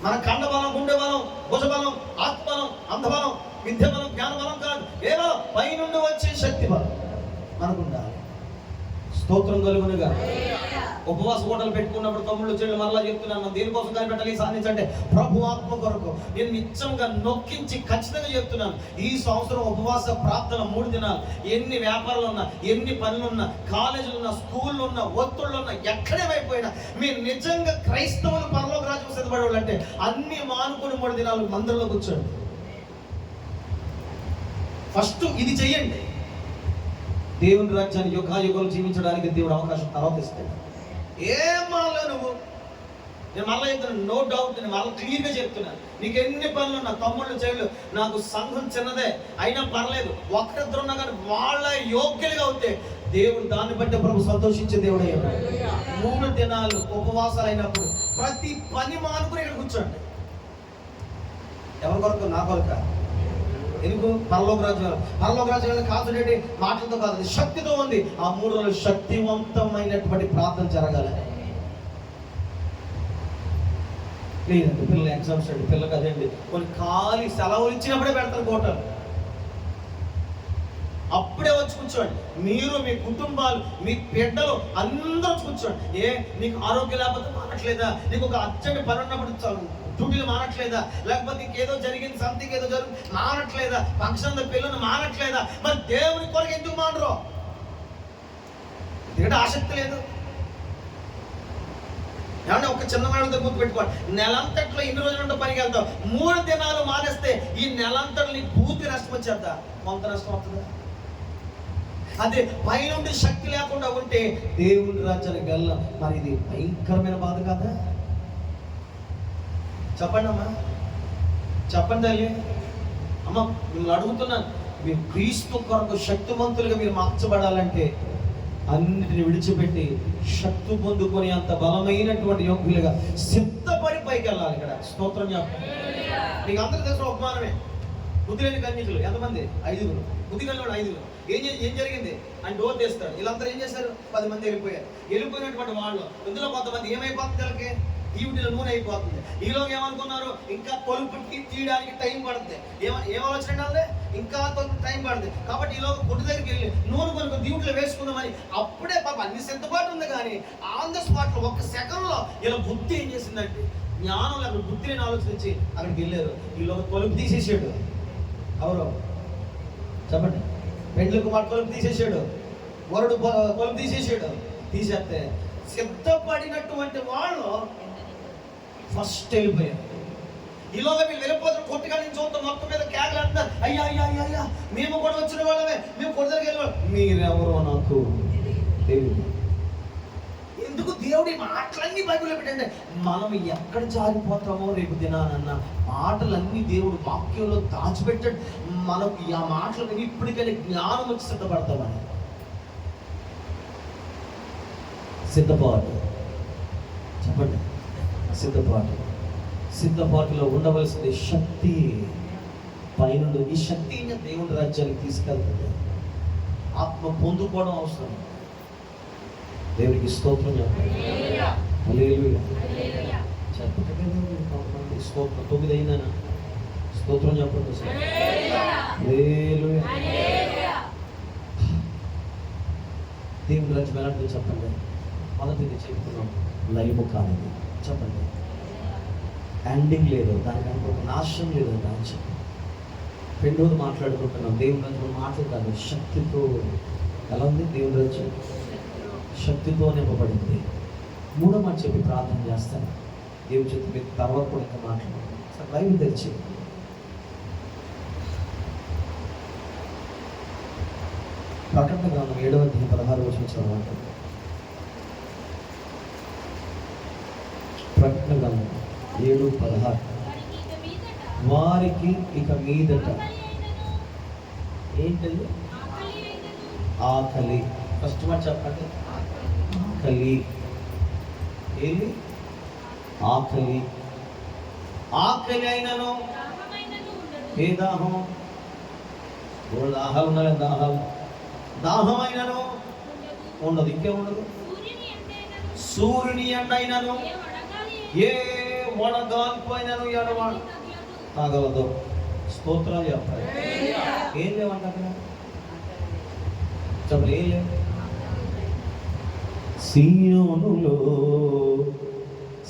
మన కండ బలం, గుండె బలం, భుజ బలం, ఆత్మబలం, అంధబలం, విద్య బలం, జ్ఞాన బలం కాదు. ఏదో పైనుండి వచ్చే శక్తి బలం మనకుండాలి. స్తోత్రం కలుగునుగా. ఉపవాస హోటలు పెట్టుకున్నప్పుడు తమ్ముళ్ళు చెల్లు మరలా చెప్తున్నాను, దేనికోసం కనిపెట్టాలి సాధించంటే ప్రభు ఆత్మ కొరకు. నేను నిత్యంగా నొక్కించి ఖచ్చితంగా చెప్తున్నాను, ఈ సంవత్సరం ఉపవాస ప్రార్థన 3 దినాలు. ఎన్ని వ్యాపారాలు ఉన్నా, ఎన్ని పనులున్నా, కాలేజీలు ఉన్నా, స్కూళ్ళు ఉన్నా, ఒత్తుళ్ళు ఉన్నా, ఎక్కడేమైపోయినా మీరు నిజంగా క్రైస్తవులు పరలోక రాజ్యం సిద్ధపడేవాళ్ళు అంటే అన్ని మానుకుని 3 దినాలు మందిరంలో కూర్చోండి. ఫస్ట్ ఇది చెయ్యండి. దేవుని రాజ్యాన్ని యుగాయుగాలు జీవించడానికి దేవుడు అవకాశం తర్వాత ఇస్తాడు. ఏం మాలో నువ్వు, నేను మళ్ళీ చెప్తున్నాను, నో డౌట్, నేను మళ్ళీ క్లియర్గా చెప్తున్నాను. నీకు ఎన్ని పనులు ఉన్నా, తమ్ముళ్ళు చెవులు, నాకు సంఘం చిన్నదే అయినా పర్లేదు, ఒక్కరిద్దరు ఉన్నా కానీ వాళ్ళ యోగ్యులుగా అవుతే దేవుడు దాన్ని బట్టి ప్రభు సంతోషించే దేవుడు అయ్యాడు. 3 దినాలు ఉపవాసాలు అయినప్పుడు ప్రతి పని మానుకుని ఇక్కడ కూర్చోండి. ఎవరి కొరకు? నా కొరక. ఎందుకు? పరలోక రాజ్యం కాన్సన్ట్రేట్ మాటలతో కాదు, శక్తితో ఉంది. ఆ 3 రోజులు శక్తివంతమైనటువంటి ప్రార్థన జరగాలని. లేదండి పిల్లలు ఎగ్జామ్స్ అండి, పిల్లలకు అదేండి కొన్ని ఖాళీ సెలవులు ఇచ్చినప్పుడే పెడతారు కోటలు. అప్పుడే వచ్చి కూర్చోండి. మీరు, మీ కుటుంబాలు, మీ బిడ్డలు అందరూ కూర్చోండి. నీకు ఆరోగ్యం లేకపోతే మానట్లేదా? నీకు ఒక అర్జెంట్ పని ఉన్నప్పుడు డ్యూటీలు మానట్లేదా? లేకపోతే ఇంకేదో జరిగింది, సంథింగ్ ఏదో జరుగుతుంది మానట్లేదా? ఫంక్షన్ పిల్లలు మానట్లేదా? మరి దేవుని కొరకు ఎందుకు మానరు? ఎందుకంటే ఆసక్తి లేదు. ఏమంటే ఒక చిన్న మాటతో గుర్తు పెట్టుకోండి, నెలంతట్లో ఇన్ని రోజులు పనికి వెళ్తావు, 3 దినాలు మానేస్తే ఈ నెలంతట్లో నీకు పూర్తి నష్టం వచ్చేద్దా? కొంత నష్టం అవుతుందా? అదే పైనుండి శక్తి లేకుండా ఉంటే దేవుని రాజ్యానికి వెళ్ళ, మరి ఇది భయంకరమైన బాధ కాదా? చెప్పండి అమ్మా, చెప్పండి తల్లి. అమ్మ మిమ్మల్ని అడుగుతున్నాను, మీరు క్రీస్తు కొరకు శక్తివంతులుగా మీరు మార్చబడాలంటే అన్నిటిని విడిచిపెట్టి శక్తి పొందుకొని అంత బలమైనటువంటి యోగ్యులుగా సిద్ధపడి పైకి వెళ్ళాలి. ఇక్కడ స్తోత్రం చెప్పండి. మీకు అందరూ తెలిసిన ఉపమానమే. బుద్ధి లేని కన్యకులు ఎంతమంది? 5. బుద్ధి కలిగిన 5. ఏం జరిగింది? అని డోర్ తీస్తాడు. వీళ్ళందరూ ఏం చేశారు? 10 మంది వెళ్ళిపోయారు. వెళ్ళిపోయినటువంటి వాళ్ళు ఇందులో కొంతమంది ఏమైపోతుంది? వాళ్ళకి ఈవిడిలో నూనె అయిపోతుంది. ఈలోగా ఏమనుకున్నారు? ఇంకా తొలుపు తీయడానికి టైం పడుతుంది. ఏమాలోచన అంటే ఇంకా టైం పడుతుంది. కాబట్టి ఈలోగా గుడ్డు దగ్గరికి వెళ్ళి నూనె కొనుక్కొని దీవుట్లో వేసుకుందామని అప్పుడే పాప అన్ని సిద్ధపాటు ఉంది. కానీ ఆన్ ద స్పాట్లో 1 సెకండ్లో ఇలా బుద్ధి ఏం చేసిందంటే, జ్ఞానం అక్కడ బుద్ధి లేని ఆలోచించి అక్కడికి వెళ్ళారు. ఈలోగా తొలుపు తీసేసాడు. ఎవరు చెప్పండి? పెండ్లకు మాట తొలుపు తీసేసాడు. వరుడు బలుపు తీసేసాడు. తీసేస్తే సిద్ధపడినటువంటి వాళ్ళు ఫస్ట్ వెళ్ళిపోయారు. ఈలోగా వీళ్ళు వెళ్ళిపోతారు. కొట్టుగా నుంచి చూద్దాం మొత్తం మీద కేకలు అంటారు, అయ్యా అయ్యా అయ్యా అయ్యా మేము కూడా వచ్చిన వాళ్ళమే, మేము కొడుదరికి వెళ్ళి మీరెవరో నాకు తెలియదు. ఎందుకు దేవుడి మాటలన్నీ బైబిల్లో పెట్టండి. మనం ఎక్కడ జారిపోతామో రేపు దినానన్న మాటలన్నీ దేవుడు వాక్యంలో దాచిపెట్టాడు. మనకు ఆ మాటలు ఇప్పటికైనా జ్ఞానం వచ్చి సిద్ధపడతామని. సిద్ధపాటు చెప్పండి. సిద్ధపాటులో ఉండవలసిన శక్తి పైనుండి. ఈ శక్తిని దేవుని రాజ్యానికి తీసుకెళ్తుంది. ఆత్మ పొందుకోవడం అవసరం. దేవునికి స్తోత్రం చెప్పండి. హల్లెలూయా చెప్పండి. స్తోత్రం 9 అయినా స్తోత్రం చెప్పండి. హల్లెలూయా. దేవుని రాజ్యం ఎలాంటిది చెప్పండి. మొదటిది చెప్తున్నాం, లైవ్ కానిది చెప్పండి. ఎండింగ్ లేదు, దానికంటే ఒక నాశనం లేదు రాజ్యం. రెండోది మాట్లాడుకుంటున్నాం, దేవుని రాజ్యం మాటలు కాదు, శక్తితో. ఎలా ఉంది దేవుని రాజ్యం? శక్తితో నింపబడింది. మూడో మాట చెప్పి ప్రార్థన చేస్తాను. దేవుని చేతి మీద తర్వాత కూడా ఇంకా మాట్లాడుతున్నాం. బైబిల్ తెరిచి ప్రకటన గ్రంథం 7వ అధ్యాయం 16వ వచనం చదవండి. ప్రకటన గ్రంథం 7:16. వారికి ఇక మీదట ఏంటది? ఆకలి. ఫస్ట్ మాట చెప్పండి. ఆకలి. ఏంటి? ఆకలి. ఆకలి అయినను ఏ దాహం? దాహాలు ఉన్నాయి. దాహమైనను ఉండదు. ఇంకేముండదు. సూర్యుని ఎండ అయినను ఏ వడగాల్పోయినను ఎడవాడు తాగలదు. స్తోత్రాలు చెప్పాలి. ఏం లేవంట అక్కడ చెప్పండి. ఏం లేవు. సీయోనులో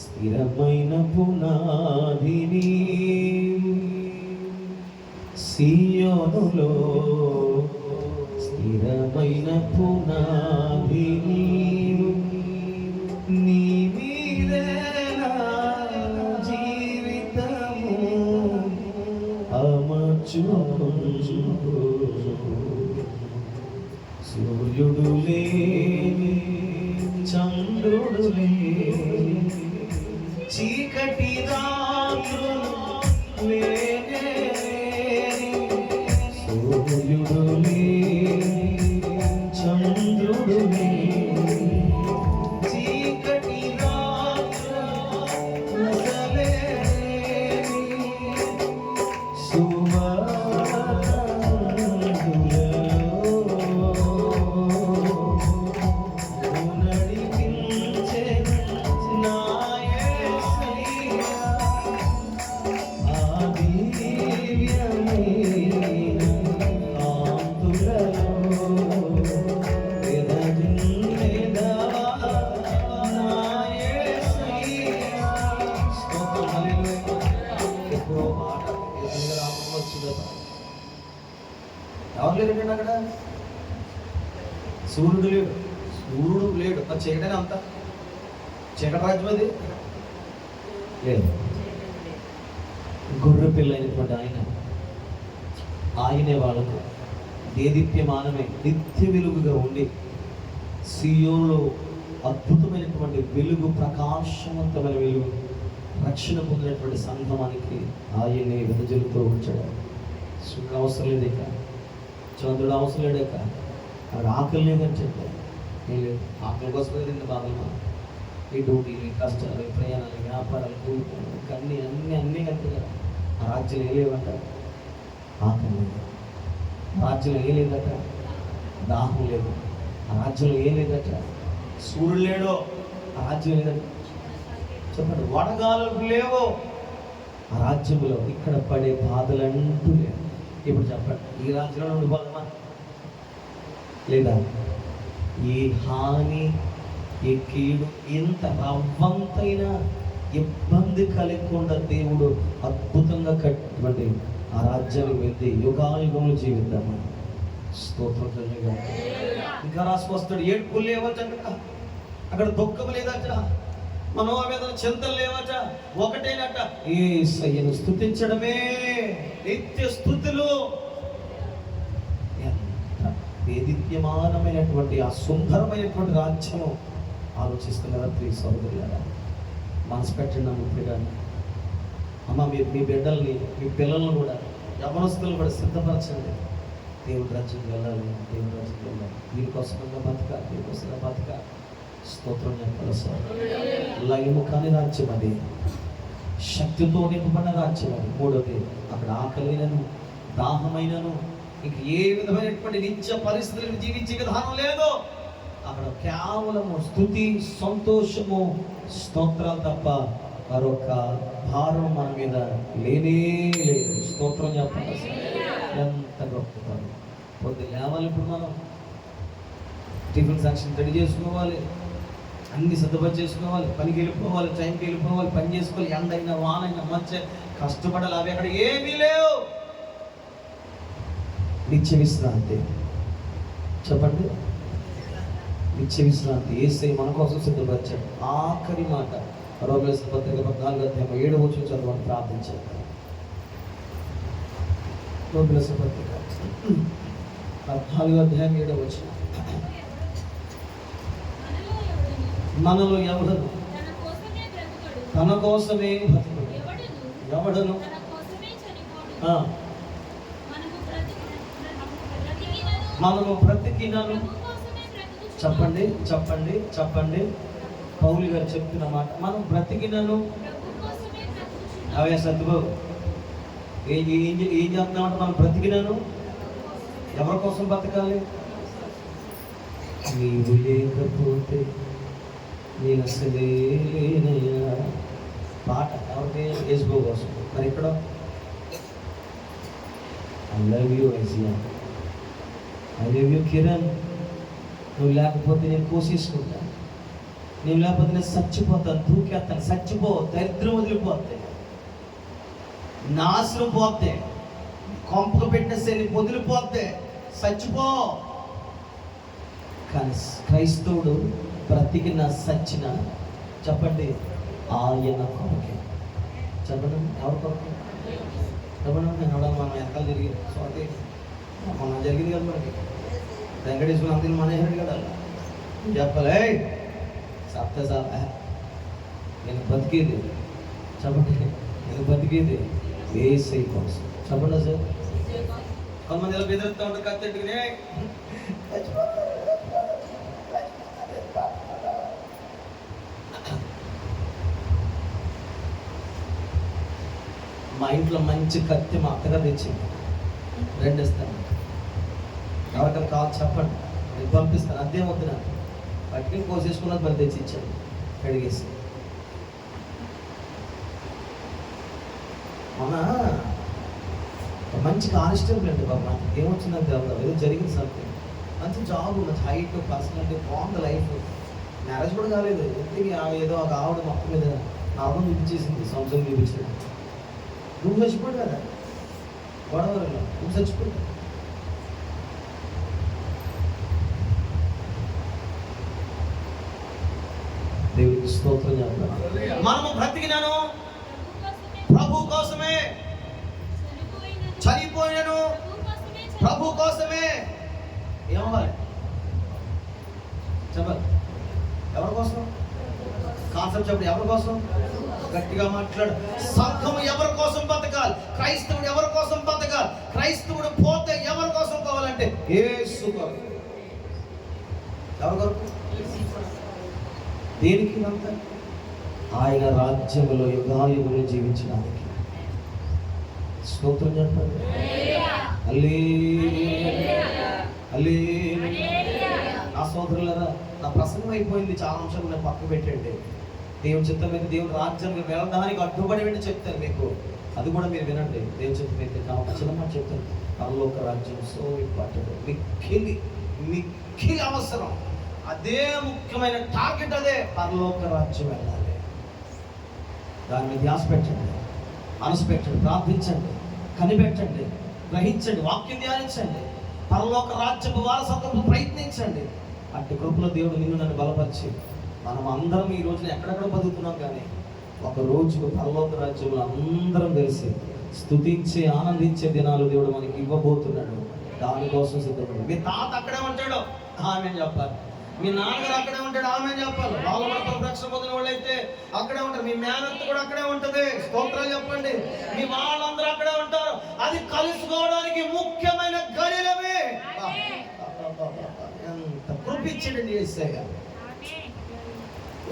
స్థిరమైన పునాదిని, సీయోనులో స్థిరమైన పునాదిని, నీ మీదే నా జీవితము అమర్చుకొంచు. సూర్యుడు లేని, చంద్రుడు లేని, చీకటి రాత్రులు లేనే, సూర్యుడు లేని, చంద్రుడు లేని, చీకటి రాత్రులు లేని, ఎవరు లేరండి అక్కడ? సూర్యుడు లేడు. మరి చీకటనే అంత చీకటి రాజ్యం అది లేదు. గొర్రె పిల్ల అయినటువంటి ఆయనే వాళ్ళకు దేదీప్యమానమే నిత్య వెలుగుగా ఉండి సీయోనులో అద్భుతమైనటువంటి వెలుగు, ప్రకాశవంతమైన వెలుగు, రక్షణ పొందినటువంటి సంగమానికి ఆయనే వెదజల్లుతూ ఉంచాడు. సూర్యుడు అవసరం లేదేక, చంద్రుడు అవసరం లేడాక, అక్కడ ఆకలి లేదని చెప్పారు. ఏం లేదు. ఆకలి కోసం తిన్న బాధలు, ఈ డ్యూటీలు, ఈ కష్టాలు, ఈ ప్రయాణాలు, వ్యాపారాలు, కూలిపోలు, అన్నీ కంటే కదా. ఆ రాజ్యం ఏం లేవంట, ఆకలి లేదు. ఆ రాజ్యంలో ఏం లేదట, దాహం లేదు. ఆ రాజ్యంలో ఏం లేదట, సూర్యుడు లేడో. ఆ రాజ్యం లేదట. చెప్పండి. వడగాలు లేవో ఆ రాజ్యంలో. ఇక్కడ పడే బాధలంటూ లేవు. ఇప్పుడు చెప్పండి, ఈ రాజ్యంలో ఉండిపోదామా లేదా? ఏ హాని, ఏ కీడు, ఎంత రవ్వంతైనా ఇబ్బంది కలగకుండా దేవుడు అద్భుతంగా కట్టినటువంటి ఆ రాజ్యానికి వెళ్తే యుగాయుగములు జీవిద్దామా. స్తోత్రం. ఇంకా రాసుకొస్తాడు. ఏడుపులు లేవట, అక్కడ దుఃఖం లేదట, మనోవేదన చింతలు లేవట, ఒకటేనట యేసయ్యను స్తుతించడమే నిత్య స్తుతులు. వేదిత్యమానమైనటువంటి ఆ సుందరమైనటువంటి రాజ్యము ఆలోచిస్తున్నారు ప్రియ సోదరులారా. మనసు పెట్టండి అమ్మ. అమ్మ మీరు మీ బిడ్డల్ని, మీ పిల్లలను కూడా, యవనస్తులను కూడా సిద్ధపరచండి. దేవుడి రాజ్యంకి వెళ్ళాలి, దేవుడి రాజ్యంకి వెళ్ళాలి. దీనికోసంగా బతకాలి, దీనికోసంగా బతకాలి. స్తోత్రం చెప్పాలి సార్. లయము కాని రాజ్యం అది, శక్తితో నింపబడిన రాజ్యం అది. మూడోది, అక్కడ ఆకలినను దాహమైనను ఇంక ఏ విధమైనటువంటి నిత్య పరిస్థితులను జీవించే విధానం లేదు. అక్కడ కేవలము స్తుతి, సంతోషము, స్తోత్రాలు తప్ప మరొక భారం మన మీద లేనే లేదు. స్తోత్రం చెప్పాలి. ఎంత గొప్ప పొద్దున్న లేవాలి. ఇప్పుడు మనం టిఫిన్ సెక్షన్ రెడీ చేసుకోవాలి, అన్ని సిద్ధపడి చేసుకోవాలి, పనికి వెళ్ళిపోవాలి, టైంకి వెళ్ళిపోవాలి, పని చేసుకోవాలి. ఎండైనా వానైనా మంచి కష్టపడాలి. అవి అక్కడ ఏమీ లేవు. నిత్య విశ్రాంతి. చెప్పండి, నిత్య విశ్రాంతి యేసయ్య మన కోసం సిద్ధపరిచాడు. ఆఖరి మాట రోమీయుల పత్రిక 14:7 చదవని ప్రార్థించాడు. రోమీయుల పత్రిక 14:7 మనలో ఎవడను తన కోసమే బ్రతుకుడు, ఎవడను మనము బ్రతికినను. చెప్పండి చెప్పండి చెప్పండి. పౌలు గారు చెప్తున్న మాట, మనం బ్రతికినను. అవే సత్యబాబు ఏం చేస్తున్నామంటే, మనం బ్రతికినను ఎవరి కోసం బతకాలి? నీవు లేకపోతే నేను అసలే లేనయ్యా. పాట ఎవరికి? యేసుబాబు కోసం. మరి ఇక్కడ I love you Isaiah, I love you Kiran. నువ్వు లేకపోతే నేను కోసేసుకుంటాను, నువ్వు లేకపోతే నేను చచ్చిపోతాను, దూకేస్తాను, చచ్చిపో, దరిద్రం వదిలిపోతే, నాశనం పోతే, కొంపకు పెట్టిన శని వదిలిపోతే, చచ్చిపో. కానీ క్రైస్తవుడు బ్రతికిన సచ్చిన, చెప్పండి, ఆయన కొరకే. చెప్పండి, ఎవరి కొరకే? చెప్పండి. నేను ఎవడ మన వెనకాల జరిగి స్వాతి మన జరిగింది కదా, మనకి వెంకటేశ్వర అంతిని మనేసాడు కదా. చెప్పలే సప్త నేను బతికేది, చెప్పండి, నేను బతికేది యేసయ్య కోసం. చెప్పండి సార్. కొంతమంది ఇలా బెదిరిస్తూ ఉంటారు, కత్తెట్టుకుని మా ఇంట్లో మంచి కత్తి మా అత్తగా తెచ్చింది, 2 ఇస్తాను. ఎవరికైనా కావాలి చెప్పండి, నేను పంపిస్తాను. అదే వద్దు, నాకు పట్టుకుని కోసేసుకున్నది పని తెచ్చి ఇచ్చాడు, కడిగేసి. మన మంచి కానిస్టేబుల్ అండి బాబా, ఏమొచ్చిందంటే ఏదో జరిగింది సంథింగ్, మంచి జాబ్, మంచి హైట్, పర్సనాలిటీ, బాగుంది లైఫ్. మ్యారేజ్ కూడా కాలేదు. ఎందుకు ఏదో ఒక ఆవిడ మొత్తం మీద నాగం చూపించేసింది, సంవత్సరం చూపించాడు. నువ్వు చచ్చిపోడు కదా గొడవలో, నువ్వు చచ్చిపోడు. దేవుడికి స్తోత్రం చెప్పాలి. మనము బ్రతికినాను ప్రభు కోసమే, చనిపోయినాను ప్రభు కోసమే. ఏమవ్వాలి చెప్పాలి? ఎవరి కోసం? కాన్సెప్ట్ చెప్పండి. ఎవరి కోసం? గట్టిగా మాట్లాడు. సంఘము ఎవరి కోసం బతకాలి? క్రైస్తవుడు ఎవరి కోసం బతకాలి? క్రైస్తవుడు పోతే ఎవరి కోసం పోవాలంటే యేసు కొరకు. ఎవరి కొరకు? దేనికి అంతా? ఆయన రాజ్యములో యుగాయుగులు జీవించడానికి. స్తోత్రం చెప్పండి. నా సోదరులారా, నా ప్రసంగం అయిపోయింది, చాలా అంశాలు నేను పక్క పెట్టండి. దేవుని చిత్తం మీద దేవుని రాజ్యానికి వెళ్ళడానికి అడ్డుపడి వెంట చెప్తాను మీకు, అది కూడా మీరు వినండి. దేవుని చిత్తం అయితే చిన్నమాట చెప్తాను. పరలోక రాజ్యం సో ఇంపార్టెంట్, మిక్కిలి అవసరం. అదే ముఖ్యమైన టార్గెట్, అదే పరలోక రాజ్యం వెళ్ళాలి. దాని మీద ధ్యాస పెట్టండి, మనసు పెట్టండి, ప్రార్థించండి, కనిపెట్టండి, గ్రహించండి, వాక్యం ధ్యానించండి. పరలోక రాజ్యపు వారసత్వం ప్రయత్నించండి. అట్టి కృపలో దేవుడు నిన్ను నన్ను బలపరిచి మనం అందరం ఈ రోజున ఎక్కడెక్కడ బతుకుతున్నాం, కానీ ఒక రోజుకు పరలోక రాజ్యంలో అందరం కలిసి స్తుతించి ఆనందించే దినాలు దేవుడు మనకి ఇవ్వబోతున్నాడు. దానికోసం సిద్ధపడి. మీ తాత అక్కడే ఉంటాడు, ఆమె చెప్పాలి. మీ నాన్నగారు అక్కడే ఉంటాడు, ఆమె చెప్పాలి. బాలవర్తం రక్షణ పొందిన వాళ్ళు అయితే అక్కడే ఉంటారు. మీ మేనత్త కూడా అక్కడే ఉంటుంది, స్తోత్రాలు చెప్పండి. మీ వాళ్ళందరూ అక్కడే ఉంటారు. అది కలుసుకోవడానికి ముఖ్యమైన గడియలమే. ఎంత కృపించండి యేసయ్య.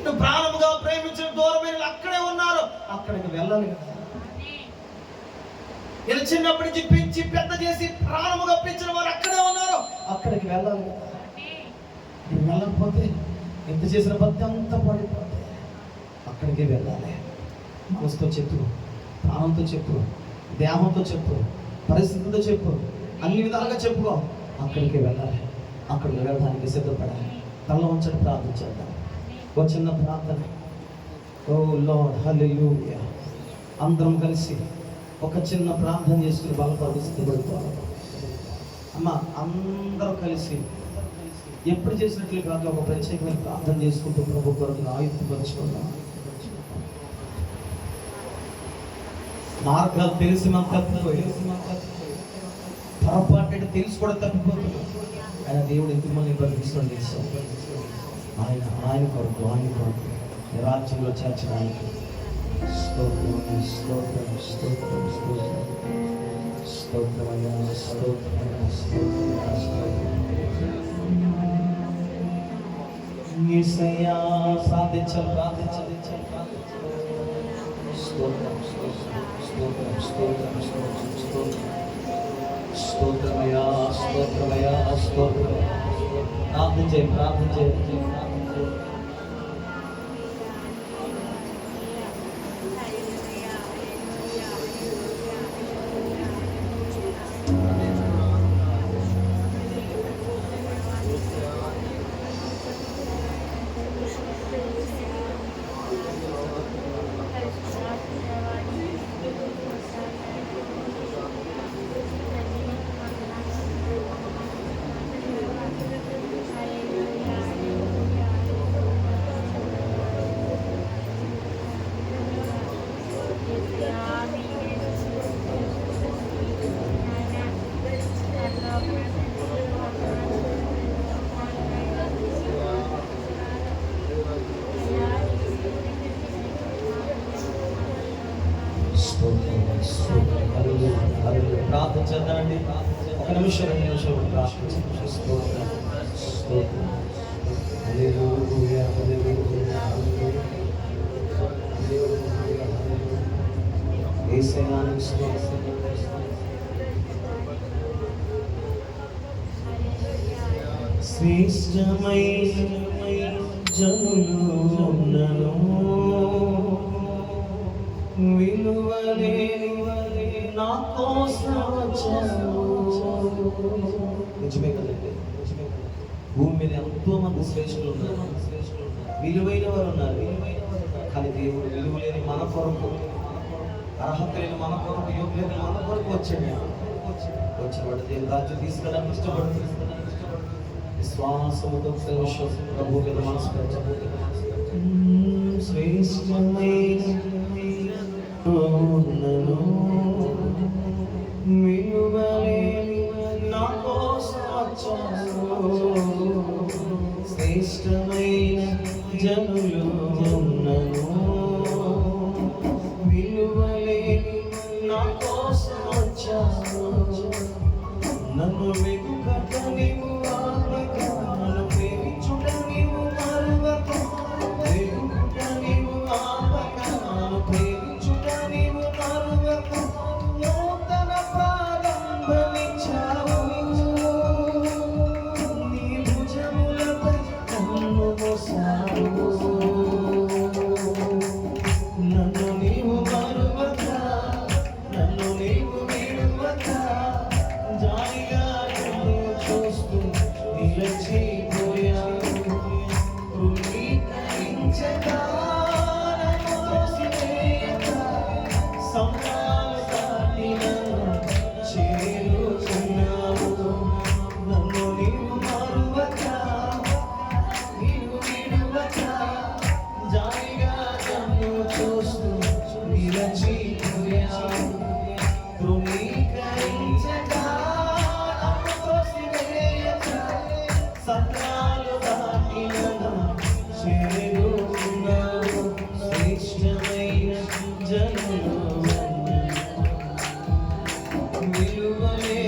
నువ్వు ప్రాణముగా ప్రేమించిన దూరమైన అక్కడే ఉన్నారు, అక్కడికి వెళ్ళాలి కదా. నేను చిన్నప్పటి నుంచి పెంచి పెద్ద చేసి ప్రాణముగా పెంచిన వారు అక్కడే ఉన్నారు, అక్కడికి వెళ్ళాలి కదా. నువ్వు వెళ్ళకపోతే ఎంత చేసిన భక్తి అంతా పడిపోతే అక్కడికి వెళ్ళాలి. మనసుతో చెప్పు, ప్రాణంతో చెప్పు, దేహంతో చెప్పు, పరిస్థితులతో చెప్పు, అన్ని విధాలుగా చెప్పుకో. అక్కడికి వెళ్ళాలి, అక్కడికి వెళ్ళడానికి సిద్ధపడాలి. తల ఉంచడం ప్రార్థించేద్దాం. ఒక చిన్న ప్రార్థన. ఓ లార్డ్ హల్లెలూయా. అందరం కలిసి ఒక చిన్న ప్రార్థన చేసుకుని బలపడి సిద్ధపడుకోవాలి. అమ్మ అందరూ కలిసి ఎప్పుడు చేసినట్లు కాదు, ఒక ప్రత్యేకమైన ప్రార్థన చేసుకుంటూ ప్రభు కొరకు ఆయుధపరుచుకుందాం. మార్గాలు తెలిసి మనం తప్పిపోయి పొరపాటు తెలిసి కూడా తప్పిపోతున్నాం. ఆయన దేవుడు ఎందుకు మనల్ని బతికిస్తుంది? ఆయన కొరకు రాజ్యంలో చేర్చడానికి. స్తోత్రం స్తోత్రం స్తోత్రం స్తోత్రం స్తోత్రమయ్యా స్తోత్రమయ్యా స్తోత్రం. యేసయ్యా ప్రార్థించాలి. స్తోత్రం స్తోత్రం స్తోత్రం స్తోత్రం స్తోత్రం స్తోత్రమయ్యా స్తోత్రమయ్యా స్తోత్రం. ప్రార్థించే ప్రార్థన చేద్దామండి. ఒక నిమిషం 2 నిమిషాలు ప్రార్థన. స్తోత్రం స్తోత్రం హల్లెలూయా హల్లెలూయా యేసయ్యాని స్తోత్రం. శ్రేష్టమైన జనులు విలువలేని నా కోసం వచ్చావు. నిజమే కదండి. భూమి మీద ఎంతో మంది శ్రేష్ఠులు ఉన్నారు, విలువైన వారు ఉన్నారు. కానీ దేవుడు విలువలేని మన కొరకు, అర్హత లేని మన కొరకు, యోగ్యత మన కొరకు వచ్చిన వాడు దేవుడు రాజ్యం తీసుకెళ్ళడానికి ఇష్టపడుతుంది. విశ్వాసముతో ప్రభు మీద మనసు పెట్టబోతుంది. శ్రేష్టమైన విలువలేని నా కోసం వచ్చావు. శ్రేష్టమైన జనులు ఉన్నను, విలువలేని నా కోసం వచ్చావు. నన్ను వెతుకక నీవు ఆపక, నన్ను ప్రేమించుట నీవు మరువక, వెతుకుట నీవు ఆపక, జనులు విలువలే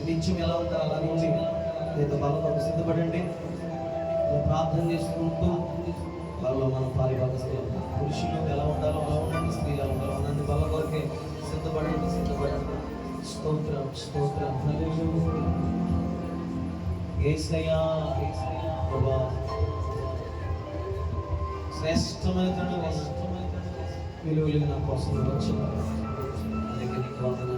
నిత్యం ఎలా ఉంటారు అలా నుంచి లేదా బలతో సిద్ధపడండి. ప్రార్థన చేసుకుంటూ వాళ్ళలో మనం పారిభాగస్తులు పురుషులు ఎలా ఉండాలో అలా ఉండండి, స్త్రీలు ఎలా ఉండాలో అన్నది బల కొరకే సిద్ధపడండి. స్తోత్రం స్తోత్రం యేసయ్యా ప్రభువా, శ్రేష్టమైన విలువలు నా కోసం వచ్చిన అందుకే నీకు వందనాలు.